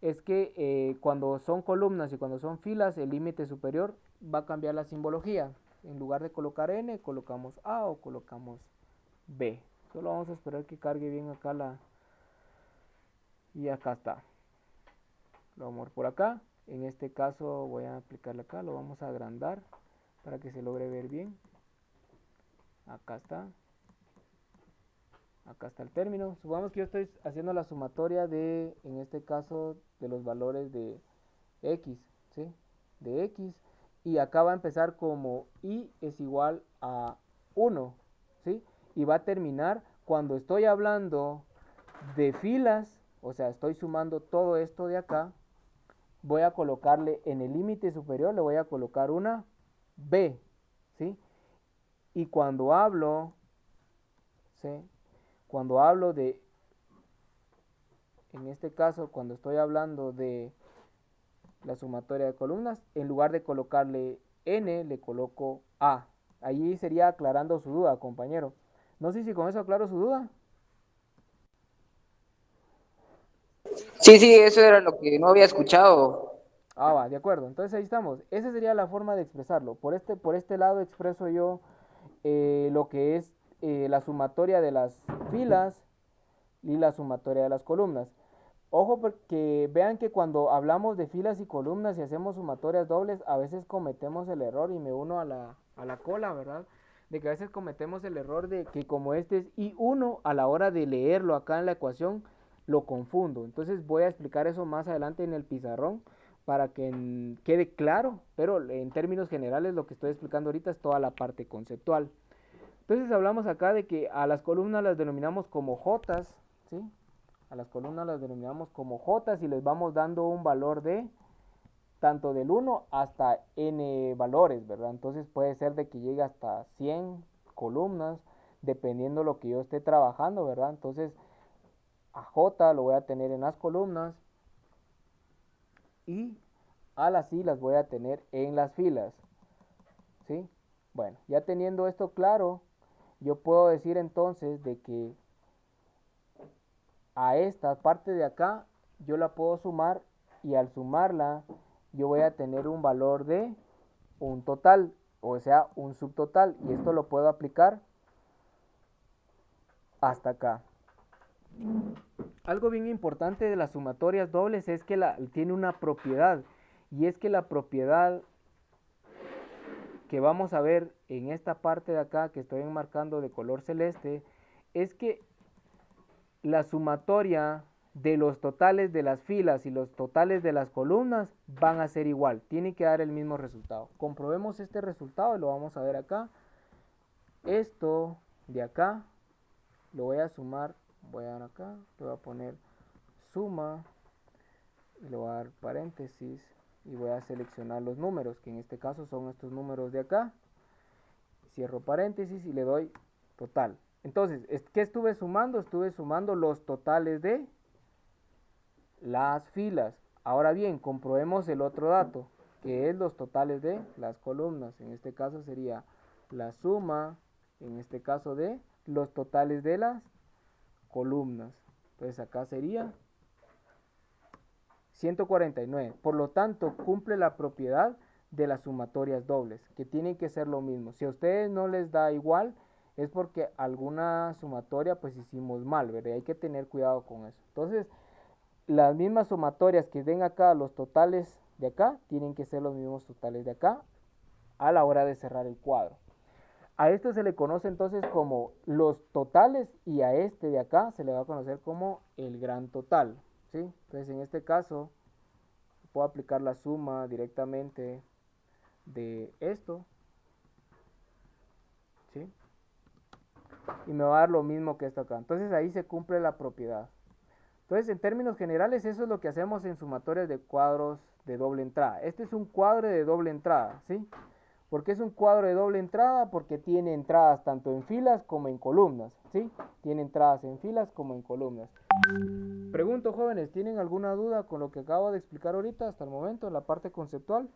es que cuando son columnas y cuando son filas, el límite superior va a cambiar la simbología. En lugar de colocar N, colocamos A o colocamos B. Solo vamos a esperar que cargue bien acá y acá está. Lo vamos por acá. En este caso voy a aplicarle acá, lo vamos a agrandar para que se logre ver bien. Acá está. Acá está el término. Supongamos que yo estoy haciendo la sumatoria en este caso, de los valores de X, ¿sí? De X. Y acá va a empezar como I es igual a 1, ¿sí? Y va a terminar cuando estoy hablando de filas, o sea, estoy sumando todo esto de acá, voy a colocarle en el límite superior, le voy a colocar una B, ¿sí? Y cuando hablo, ¿sí? Cuando hablo de, en este caso, cuando estoy hablando de la sumatoria de columnas, en lugar de colocarle N, le coloco A. Allí sería aclarando su duda, compañero. No sé si con eso aclaro su duda. Sí, eso era lo que no había escuchado. Ah, va, de acuerdo. Entonces ahí estamos. Esa sería la forma de expresarlo. Por este lado expreso yo lo que es la sumatoria de las filas y la sumatoria de las columnas. Ojo porque vean que cuando hablamos de filas y columnas y hacemos sumatorias dobles, a veces cometemos el error, y me uno a la cola, ¿verdad? De que a veces cometemos el error de que como este es I1, a la hora de leerlo acá en la ecuación, lo confundo. Entonces voy a explicar eso más adelante en el pizarrón para que quede claro, pero en términos generales lo que estoy explicando ahorita es toda la parte conceptual. Entonces hablamos acá de que a las columnas las denominamos como jotas, ¿sí? A las columnas las denominamos como jotas y les vamos dando un valor de tanto del 1 hasta n valores, ¿verdad? Entonces puede ser de que llegue hasta 100 columnas, dependiendo lo que yo esté trabajando, ¿verdad? Entonces a J lo voy a tener en las columnas y a las I las voy a tener en las filas, ¿sí? Bueno, ya teniendo esto claro, yo puedo decir entonces de que a esta parte de acá yo la puedo sumar, y al sumarla yo voy a tener un valor de un total, o sea, un subtotal, y esto lo puedo aplicar hasta acá. Algo bien importante de las sumatorias dobles es que tiene una propiedad, y es que la propiedad que vamos a ver en esta parte de acá que estoy enmarcando de color celeste es que la sumatoria de los totales de las filas y los totales de las columnas van a ser igual, tiene que dar el mismo resultado. Comprobemos este resultado y lo vamos a ver acá. Esto de acá lo voy a sumar, voy a dar acá, le voy a poner suma, le voy a dar paréntesis y voy a seleccionar los números, que en este caso son estos números de acá. Cierro paréntesis y le doy total. Entonces, ¿qué estuve sumando? Estuve sumando los totales de las filas. Ahora bien, comprobemos el otro dato, que es los totales de las columnas. En este caso sería la suma, en este caso de los totales de las columnas. Entonces acá sería 149. Por lo tanto, cumple la propiedad de las sumatorias dobles, que tienen que ser lo mismo. Si a ustedes no les da igual, es porque alguna sumatoria pues hicimos mal, ¿verdad? Hay que tener cuidado con eso. Entonces, las mismas sumatorias que den acá, los totales de acá, tienen que ser los mismos totales de acá a la hora de cerrar el cuadro. A esto se le conoce entonces como los totales y a este de acá se le va a conocer como el gran total, ¿sí? Entonces en este caso puedo aplicar la suma directamente de esto, ¿sí? Y me va a dar lo mismo que esto acá. Entonces ahí se cumple la propiedad. Entonces en términos generales eso es lo que hacemos en sumatorias de cuadros de doble entrada. Este es un cuadro de doble entrada, ¿sí? ¿Por qué es un cuadro de doble entrada? Porque tiene entradas tanto en filas como en columnas, ¿sí? Tiene entradas en filas como en columnas. Pregunto, jóvenes, ¿tienen alguna duda con lo que acabo de explicar ahorita hasta el momento en la parte conceptual?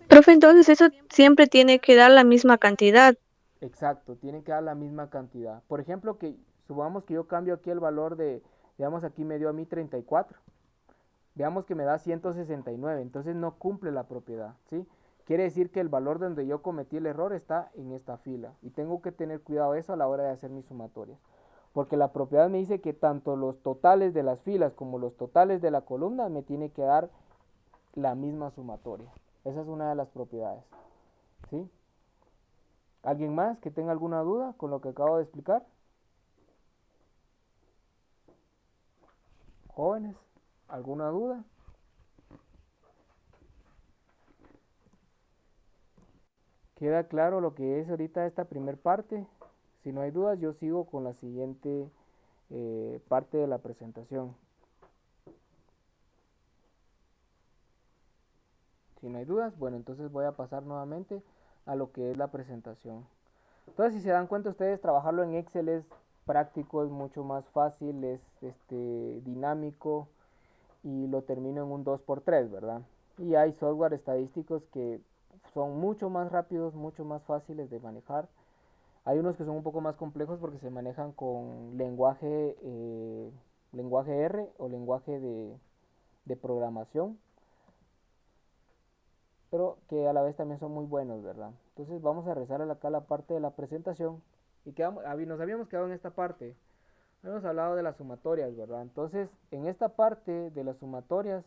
Profe, entonces eso siempre tiene que dar la misma cantidad. Exacto, tienen que dar la misma cantidad. Por ejemplo, que subamos que yo cambio aquí el valor de, digamos aquí me dio a mí 34. Veamos que me da 169, entonces no cumple la propiedad, ¿sí? Quiere decir que el valor donde yo cometí el error está en esta fila y tengo que tener cuidado eso a la hora de hacer mis sumatorias. Porque la propiedad me dice que tanto los totales de las filas como los totales de la columna me tiene que dar la misma sumatoria. Esa es una de las propiedades, ¿sí? ¿Alguien más que tenga alguna duda con lo que acabo de explicar? Jóvenes, ¿alguna duda? ¿Queda claro lo que es ahorita esta primer parte? Si no hay dudas, yo sigo con la siguiente parte de la presentación. Si no hay dudas, bueno, entonces voy a pasar nuevamente a lo que es la presentación. Entonces, si se dan cuenta ustedes, trabajarlo en Excel es práctico, es mucho más fácil, es dinámico y lo termino en un 2×3, ¿verdad? Y hay software estadísticos que son mucho más rápidos, mucho más fáciles de manejar. Hay unos que son un poco más complejos porque se manejan con lenguaje R o lenguaje de programación, pero que a la vez también son muy buenos, ¿verdad? Entonces vamos a rezar acá la parte de la presentación y nos habíamos quedado en esta parte. Hemos hablado de las sumatorias, ¿verdad? Entonces en esta parte de las sumatorias,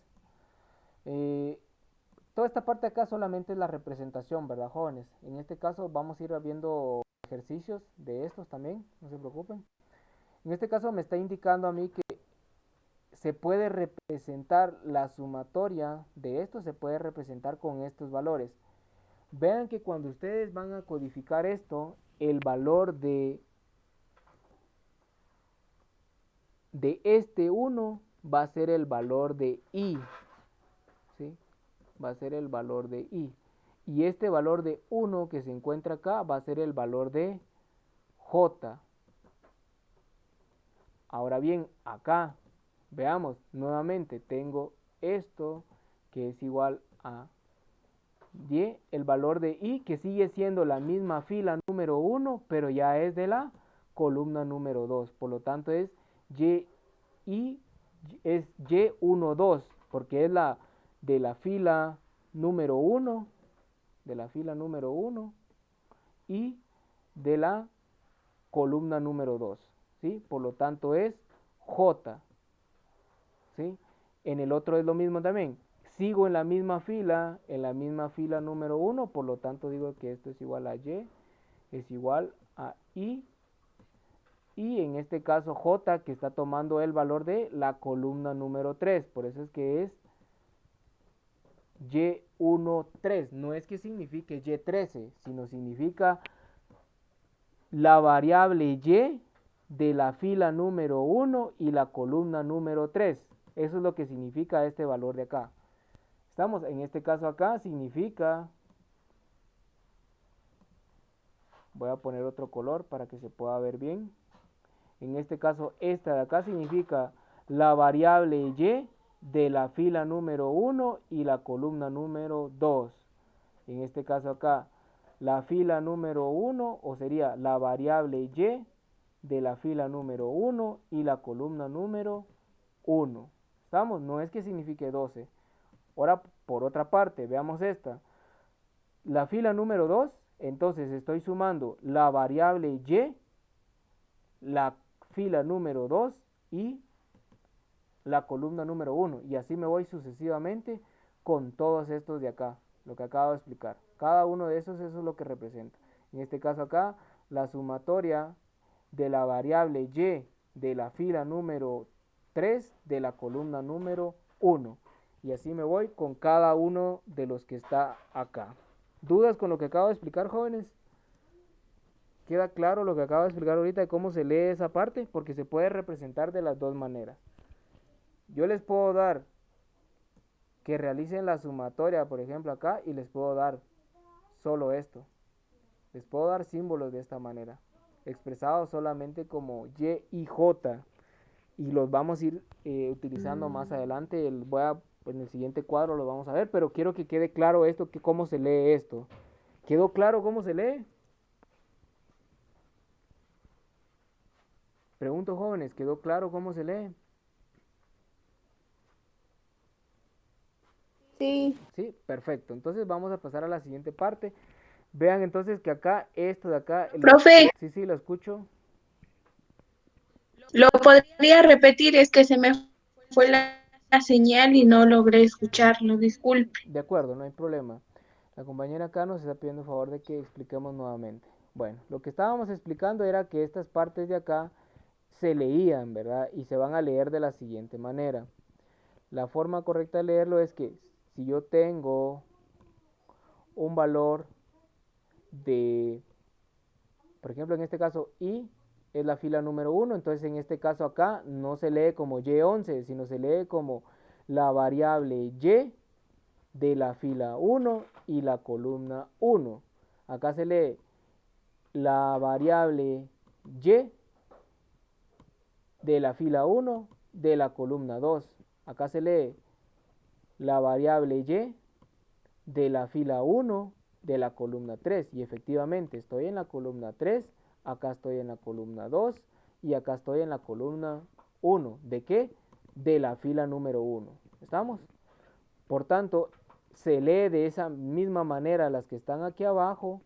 toda esta parte acá solamente es la representación, ¿verdad, jóvenes? En este caso vamos a ir viendo ejercicios de estos también, no se preocupen. En este caso me está indicando a mí que se puede representar la sumatoria de esto, se puede representar con estos valores. Vean que cuando ustedes van a codificar esto, el valor de este 1 va a ser el valor de i, ¿sí? Va a ser el valor de i. Y este valor de 1 que se encuentra acá va a ser el valor de j. Ahora bien, acá, veamos, nuevamente tengo esto que es igual a y, el valor de i que sigue siendo la misma fila número 1, pero ya es de la columna número 2. Por lo tanto es y12, porque es la de la fila número 1, de la fila número 1 y de la columna número 2, ¿sí? Por lo tanto es J, ¿sí? En el otro es lo mismo también. Sigo en la misma fila número 1, por lo tanto digo que esto es igual a Y, es igual a I, y en este caso J que está tomando el valor de la columna número 3, por eso es que es Y13, no es que signifique Y13, sino significa la variable Y de la fila número 1 y la columna número 3, eso es lo que significa este valor de acá. Estamos, en este caso acá significa, voy a poner otro color para que se pueda ver bien. En este caso esta de acá significa la variable y de la fila número 1 y la columna número 2. En este caso acá la fila número 1, o sería la variable y de la fila número 1 y la columna número 1. ¿Estamos? No es que signifique 12. Ahora, por otra parte, veamos esta. La fila número 2 Entonces estoy sumando la variable y, la fila número 2 y la columna número 1. Y así me voy sucesivamente con todos estos de acá, lo que acabo de explicar. Cada uno de esos, eso es lo que representa. En este caso acá, la sumatoria de la variable y de la fila número 3 de la columna número 1. Y así me voy con cada uno de los que está acá. ¿Dudas con lo que acabo de explicar, jóvenes? ¿Queda claro lo que acabo de explicar ahorita de cómo se lee esa parte? Porque se puede representar de las dos maneras. Yo les puedo dar que realicen la sumatoria, por ejemplo, acá, y les puedo dar solo esto. Les puedo dar símbolos de esta manera, expresados solamente como Y y J, y los vamos a ir utilizando más adelante. En el siguiente cuadro lo vamos a ver, pero quiero que quede claro esto, que cómo se lee esto. ¿Quedó claro cómo se lee? Pregunto, jóvenes, ¿quedó claro cómo se lee? Sí. Sí, perfecto. Entonces vamos a pasar a la siguiente parte. Vean entonces que acá, esto de acá... Profe, Sí, lo escucho. lo podría repetir, es que se me fue la señal y no logré escucharlo, disculpe. De acuerdo, no hay problema. La compañera acá nos está pidiendo el favor de que expliquemos nuevamente. Bueno, lo que estábamos explicando era que estas partes de acá se leían, ¿verdad? Y se van a leer de la siguiente manera. La forma correcta de leerlo es que si yo tengo un valor de, por ejemplo, en este caso, I es la fila número 1, entonces en este caso acá no se lee como Y11, sino se lee como la variable Y de la fila 1 y la columna 1. Acá se lee la variable Y de la fila 1 de la columna 2. Acá se lee la variable Y de la fila 1 de la columna 3. Y efectivamente estoy en la columna 3, acá estoy en la columna 2 y acá estoy en la columna 1. ¿De qué? De la fila número 1. ¿Estamos? Por tanto, se lee de esa misma manera las que están aquí abajo,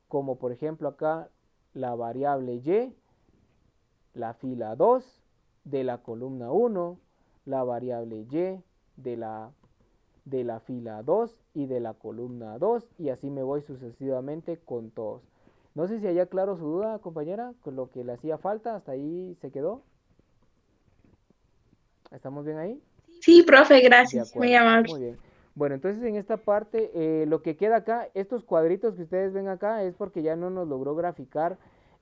como por ejemplo acá la variable Y, la fila 2 de la columna 1, la variable Y de la fila 2 y de la columna 2, y así me voy sucesivamente con todos. No sé si haya claro su duda, compañera, con lo que le hacía falta, hasta ahí se quedó. ¿Estamos bien ahí? Sí, profe, De gracias, muy acuerdo, amable. muy bien. Bueno, entonces en esta parte, lo que queda acá, estos cuadritos que ustedes ven acá, es porque ya no nos logró graficar,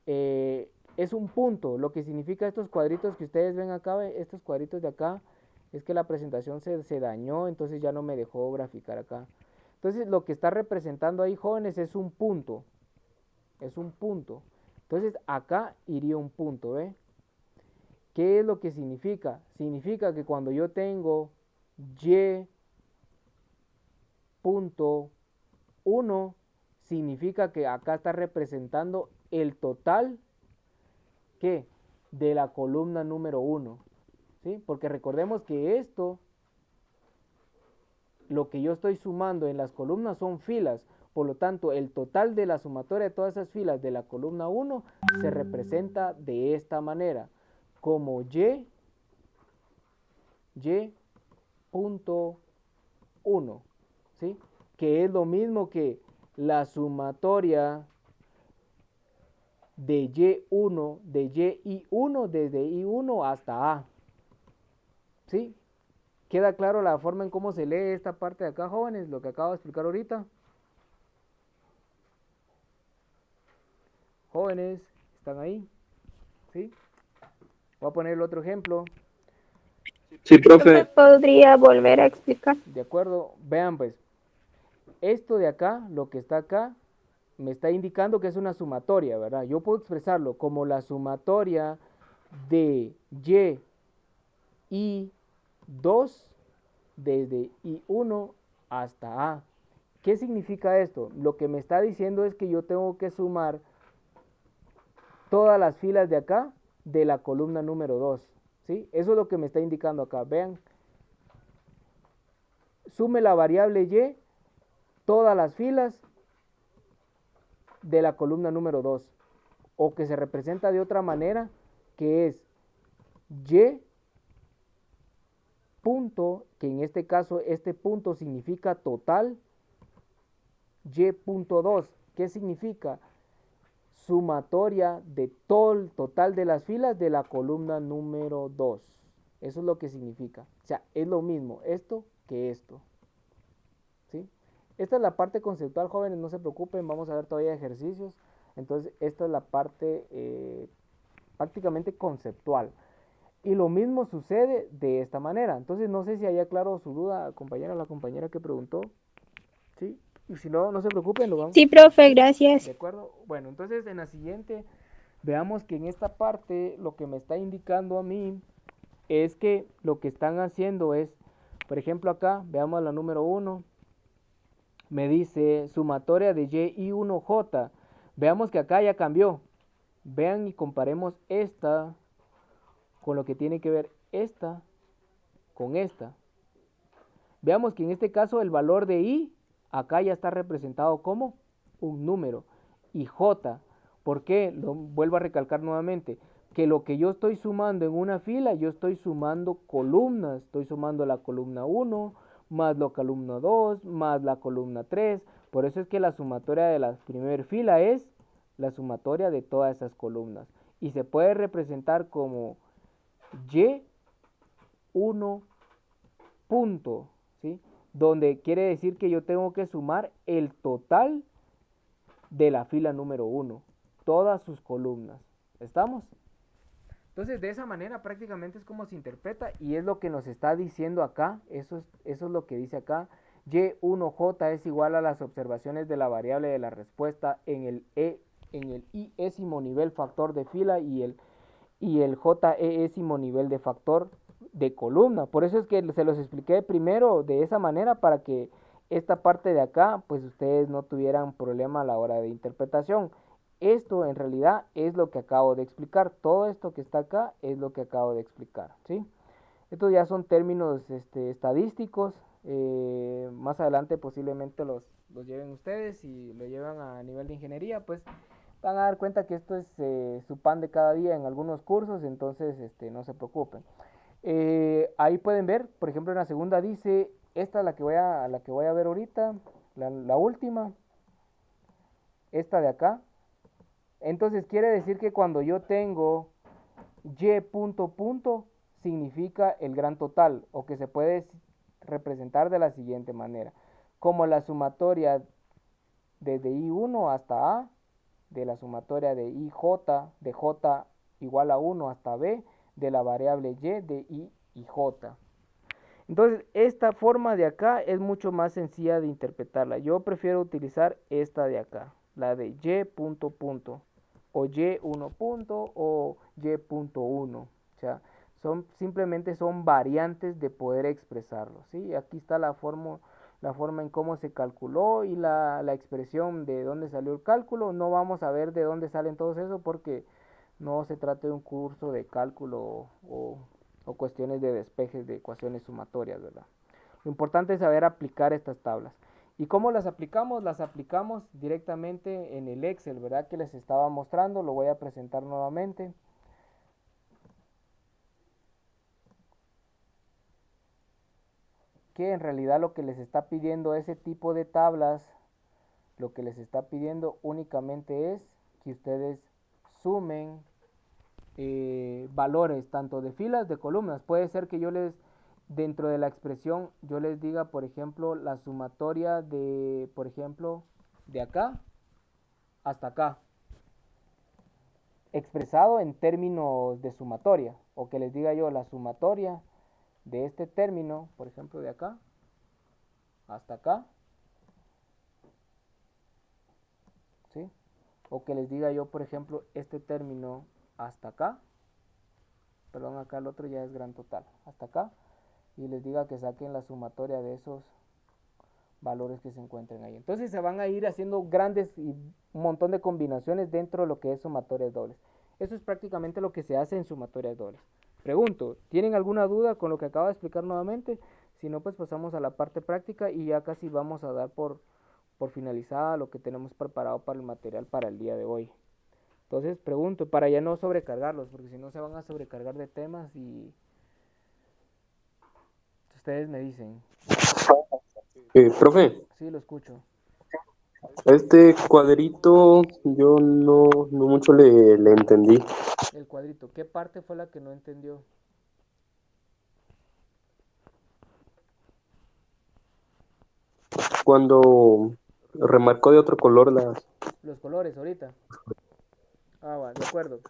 es un punto. Lo que significa estos cuadritos que ustedes ven acá, estos cuadritos de acá, es que la presentación se dañó, entonces ya no me dejó graficar acá. Entonces lo que está representando ahí, jóvenes, es un punto. Es un punto. Entonces acá iría un punto, ¿ve? ¿Qué es lo que significa? Significa que cuando yo tengo Y punto 1, significa que acá está representando el total, ¿qué? De la columna número 1, ¿sí? Porque recordemos que esto, lo que yo estoy sumando en las columnas son filas, por lo tanto el total de la sumatoria de todas esas filas de la columna 1 se representa de esta manera, como Y punto 1, ¿sí? Que es lo mismo que la sumatoria de Y1, de Y1 desde I1 hasta A, ¿sí? ¿Queda claro la forma en cómo se lee esta parte de acá, jóvenes? Lo que acabo de explicar ahorita. Jóvenes, ¿están ahí? ¿Sí? Voy a poner el otro ejemplo. Sí, profe. ¿Podría volver a explicar? De acuerdo, vean pues, esto de acá, lo que está acá, me está indicando que es una sumatoria, ¿verdad? Yo puedo expresarlo como la sumatoria de I2 desde I1 hasta A. ¿Qué significa esto? Lo que me está diciendo es que yo tengo que sumar todas las filas de acá de la columna número 2, ¿sí? Eso es lo que me está indicando acá, vean. Sume la variable Y, todas las filas de la columna número 2, o que se representa de otra manera, que es y punto, que en este caso este punto significa total, y punto 2, ¿qué significa? Sumatoria de todo el total de las filas de la columna número 2. Eso es lo que significa. O sea, es lo mismo esto que esto. ¿Sí? Esta es la parte conceptual, jóvenes, no se preocupen, vamos a ver todavía ejercicios. Entonces, esta es la parte prácticamente conceptual. Y lo mismo sucede de esta manera. Entonces, no sé si haya claro su duda, compañera, la compañera que preguntó. ¿Sí? Y si no, no se preocupen, lo vamos. Sí, profe, gracias. ¿De acuerdo? Bueno, entonces en la siguiente, veamos que en esta parte lo que me está indicando a mí es que lo que están haciendo es, por ejemplo acá, veamos la número 1, me dice sumatoria de y 1j. Veamos que acá ya cambió. Vean y comparemos esta con lo que tiene que ver esta con esta. Veamos que en este caso el valor de i acá ya está representado como un número. Y j, ¿por qué? Lo vuelvo a recalcar nuevamente, que lo que yo estoy sumando en una fila, yo estoy sumando columnas, estoy sumando la columna 1, más la columna 2, más la columna 3, por eso es que la sumatoria de la primera fila es la sumatoria de todas esas columnas, y se puede representar como y1 punto, ¿sí? Donde quiere decir que yo tengo que sumar el total de la fila número 1, todas sus columnas. ¿Estamos? Entonces, de esa manera prácticamente es como se interpreta y es lo que nos está diciendo acá, eso es lo que dice acá. Y1j es igual a las observaciones de la variable de la respuesta en el i-ésimo nivel factor de fila y el je-ésimo nivel de factor de columna. Por eso es que se los expliqué primero de esa manera para que esta parte de acá pues ustedes no tuvieran problema a la hora de interpretación. Esto en realidad es lo que acabo de explicar, todo esto que está acá es lo que acabo de explicar, ¿sí? Estos ya son términos estadísticos, más adelante posiblemente los lleven ustedes y lo llevan a nivel de ingeniería, pues van a dar cuenta que esto es su pan de cada día en algunos cursos, entonces no se preocupen. Ahí pueden ver, por ejemplo en la segunda dice, esta es la que voy a ver ahorita, la última, esta de acá. Entonces quiere decir que cuando yo tengo y punto significa el gran total, o que se puede representar de la siguiente manera, como la sumatoria desde i1 hasta a, de la sumatoria de ij, de j igual a 1 hasta b, de la variable y de i y j. Entonces, esta forma de acá es mucho más sencilla de interpretarla. Yo prefiero utilizar esta de acá, la de y punto, o y1 punto, o y.1. O sea, simplemente son variantes de poder expresarlo, ¿sí? Aquí está la forma en cómo se calculó y la expresión de dónde salió el cálculo. No vamos a ver de dónde salen todos eso porque no se trata de un curso de cálculo o cuestiones de despejes de ecuaciones sumatorias, ¿verdad? Lo importante es saber aplicar estas tablas. ¿Y cómo las aplicamos? Las aplicamos directamente en el Excel, ¿verdad? Que les estaba mostrando, lo voy a presentar nuevamente. Que en realidad lo que les está pidiendo ese tipo de tablas, lo que les está pidiendo únicamente es que ustedes sumen valores tanto de filas, de columnas. Puede ser que yo dentro de la expresión, yo les diga, por ejemplo, la sumatoria de, por ejemplo, de acá hasta acá, expresado en términos de sumatoria, o que les diga yo la sumatoria de este término, por ejemplo, de acá hasta acá, ¿sí? O que les diga yo, por ejemplo, este término hasta acá, perdón, acá el otro ya es gran total, hasta acá, y les diga que saquen la sumatoria de esos valores que se encuentren ahí. Entonces se van a ir haciendo grandes y un montón de combinaciones dentro de lo que es sumatorias dobles. Eso es prácticamente lo que se hace en sumatorias dobles. Pregunto, ¿tienen alguna duda con lo que acabo de explicar nuevamente? Si no, pues pasamos a la parte práctica y ya casi vamos a dar por por finalizada lo que tenemos preparado para el material para el día de hoy. Entonces pregunto, para ya no sobrecargarlos, porque si no se van a sobrecargar de temas y ustedes me dicen. Profe, Sí, lo escucho. este cuadrito yo no mucho le entendí. El cuadrito, ¿qué parte fue la que no entendió? Cuando remarcó de otro color las... Los colores ahorita. Ah, va, de acuerdo.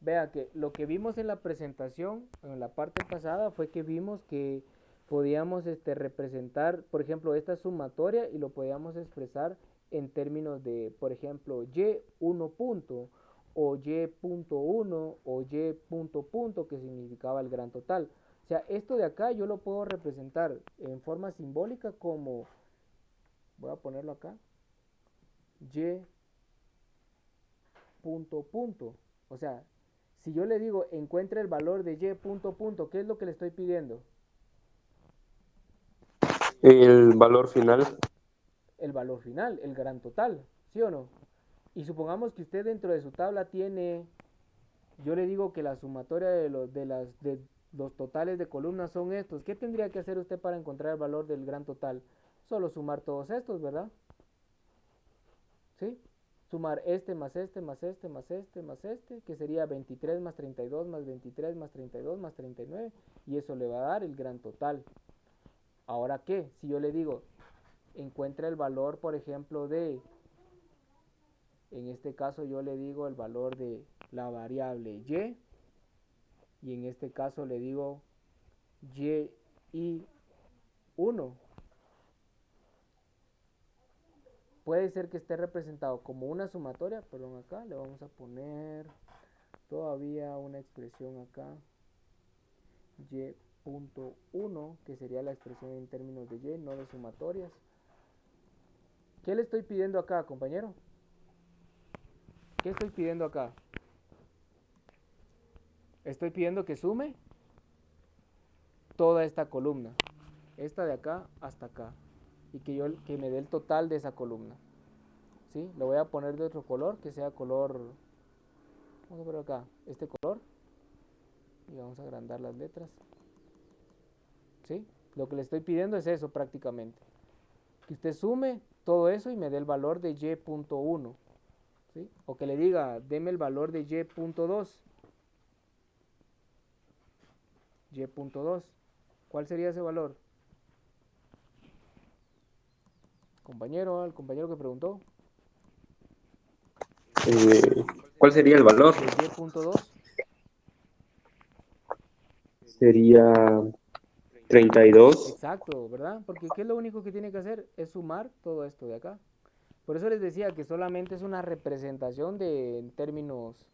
Vea que lo que vimos en la presentación, en la parte pasada, fue que vimos que podíamos representar, por ejemplo, esta sumatoria y lo podíamos expresar en términos de, por ejemplo, y1 punto, o y punto 1, o y punto punto, que significaba el gran total. O sea, esto de acá yo lo puedo representar en forma simbólica como, voy a ponerlo acá, y punto punto. O sea, si yo le digo encuentre el valor de y punto punto, ¿qué es lo que le estoy pidiendo? El valor final. El valor final, el gran total, ¿sí o no? Y supongamos que usted dentro de su tabla tiene, yo le digo que la sumatoria de los totales de columnas son estos. ¿Qué tendría que hacer usted para encontrar el valor del gran total? Solo sumar todos estos, ¿verdad? ¿Sí? Sumar este más este más este más este más este, que sería 23 más 32 más 23 más 32 más 39, y eso le va a dar el gran total. Ahora, ¿qué? Si yo le digo, encuentra el valor, por ejemplo, en este caso yo le digo el valor de la variable y en este caso le digo y1. Puede ser que esté representado como una sumatoria, perdón, acá le vamos a poner todavía una expresión acá, y.1, que sería la expresión en términos de y, no de sumatorias. ¿Qué le estoy pidiendo acá, compañero? ¿Qué estoy pidiendo acá? Estoy pidiendo que sume toda esta columna, esta de acá hasta acá, y que me dé el total de esa columna. ¿Sí? Lo voy a poner de otro color, que sea color, vamos a ver acá, este color, y vamos a agrandar las letras. ¿Sí? Lo que le estoy pidiendo es eso prácticamente, que usted sume todo eso y me dé el valor de y.1. ¿Sí? O que le diga, deme el valor de y.2. y.2. ¿Cuál sería ese valor? Compañero, el compañero que preguntó. ¿Cuál sería el valor? De y.2. Sería 32. Exacto, ¿verdad? Porque ¿qué es lo único que tiene que hacer? Es sumar todo esto de acá. Por eso les decía que solamente es una representación en términos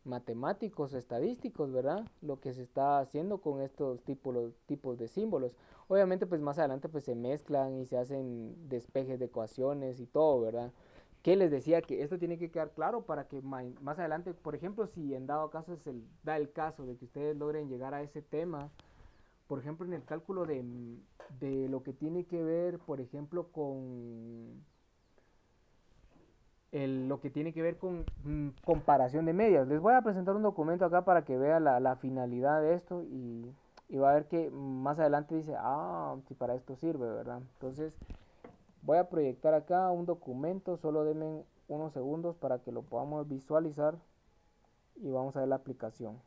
matemáticos, estadísticos, ¿verdad? Lo que se está haciendo con estos tipos de símbolos. Obviamente, pues más adelante pues se mezclan y se hacen despejes de ecuaciones y todo, ¿verdad? Que les decía que esto tiene que quedar claro para que más adelante, por ejemplo, si en dado caso da el caso de que ustedes logren llegar a ese tema, por ejemplo, en el cálculo de lo que tiene que ver, por ejemplo, con lo que tiene que ver con comparación de medias. Les voy a presentar un documento acá para que vea la finalidad de esto y va a ver que más adelante dice, si para esto sirve, ¿verdad? Entonces, voy a proyectar acá un documento, solo denme unos segundos para que lo podamos visualizar y vamos a ver la aplicación.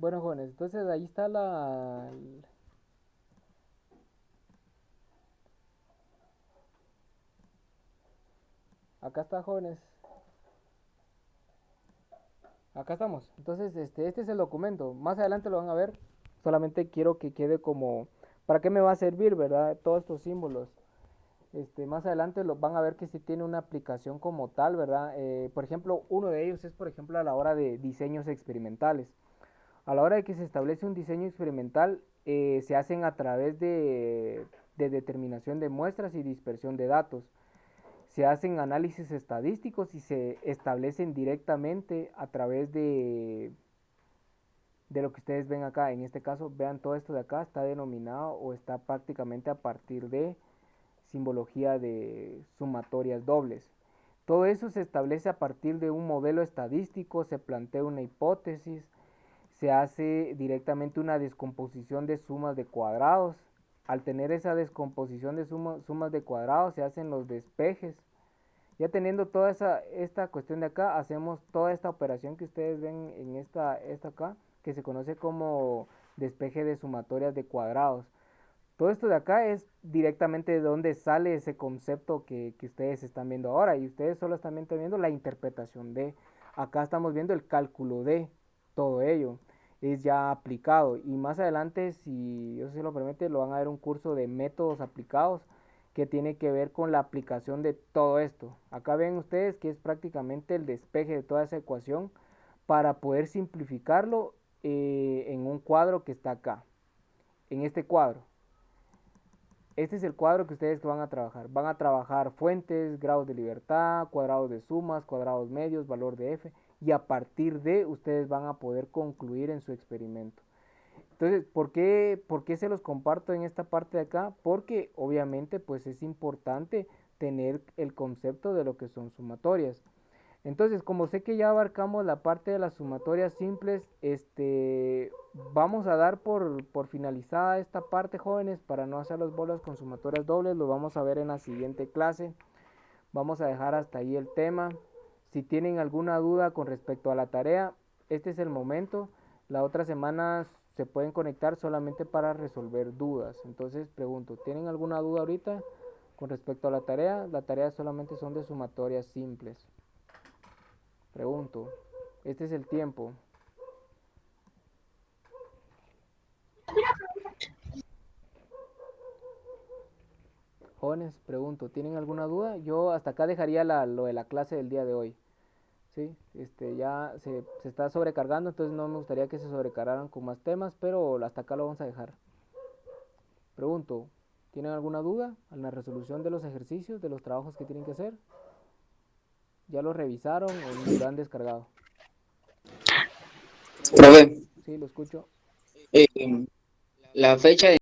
Bueno, jóvenes, entonces ahí está acá está, jóvenes. Acá estamos. Entonces, este es el documento. Más adelante lo van a ver. Solamente quiero que quede como, ¿para qué me va a servir, verdad? Todos estos símbolos. Más adelante lo van a ver que sí tiene una aplicación como tal, ¿verdad? Por ejemplo, uno de ellos es, por ejemplo, a la hora de diseños experimentales. A la hora de que se establece un diseño experimental, se hacen a través de determinación de muestras y dispersión de datos. Se hacen análisis estadísticos y se establecen directamente a través de lo que ustedes ven acá. En este caso, vean todo esto de acá, está denominado o está prácticamente a partir de simbología de sumatorias dobles. Todo eso se establece a partir de un modelo estadístico, se plantea una hipótesis, se hace directamente una descomposición de sumas de cuadrados. Al tener esa descomposición de sumas de cuadrados se hacen los despejes. Ya teniendo toda esta cuestión de acá, hacemos toda esta operación que ustedes ven en esta acá, que se conoce como despeje de sumatorias de cuadrados. Todo esto de acá es directamente de donde sale ese concepto que ustedes están viendo ahora, y ustedes solo están viendo la interpretación de. Acá estamos viendo el cálculo de todo ello. Es ya aplicado, y más adelante, si Dios se lo permite, lo van a ver un curso de métodos aplicados que tiene que ver con la aplicación de todo esto. Acá ven ustedes que es prácticamente el despeje de toda esa ecuación para poder simplificarlo en un cuadro que está acá, en este cuadro. Este es el cuadro que ustedes van a trabajar. Van a trabajar fuentes, grados de libertad, cuadrados de sumas, cuadrados medios, valor de f, y a partir de ustedes van a poder concluir en su experimento. Entonces, ¿por qué se los comparto en esta parte de acá? Porque obviamente pues es importante tener el concepto de lo que son sumatorias. Entonces, como sé que ya abarcamos la parte de las sumatorias simples, vamos a dar por finalizada esta parte, jóvenes, para no hacer los bolas con sumatorias dobles. Lo vamos a ver en la siguiente clase. Vamos a dejar hasta ahí el tema. Si tienen alguna duda con respecto a la tarea, este es el momento. La otra semana se pueden conectar solamente para resolver dudas. Entonces pregunto, ¿tienen alguna duda ahorita con respecto a la tarea? La tarea solamente son de sumatorias simples. Pregunto, este es el tiempo. Jóvenes, pregunto, ¿tienen alguna duda? Yo hasta acá dejaría lo de la clase del día de hoy. ¿Sí? Ya se está sobrecargando, entonces no me gustaría que se sobrecargaran con más temas, pero hasta acá lo vamos a dejar. Pregunto, ¿tienen alguna duda en la resolución de los ejercicios, de los trabajos que tienen que hacer? ¿Ya los revisaron o ni lo han descargado? Profe, Sí, lo escucho. la fecha de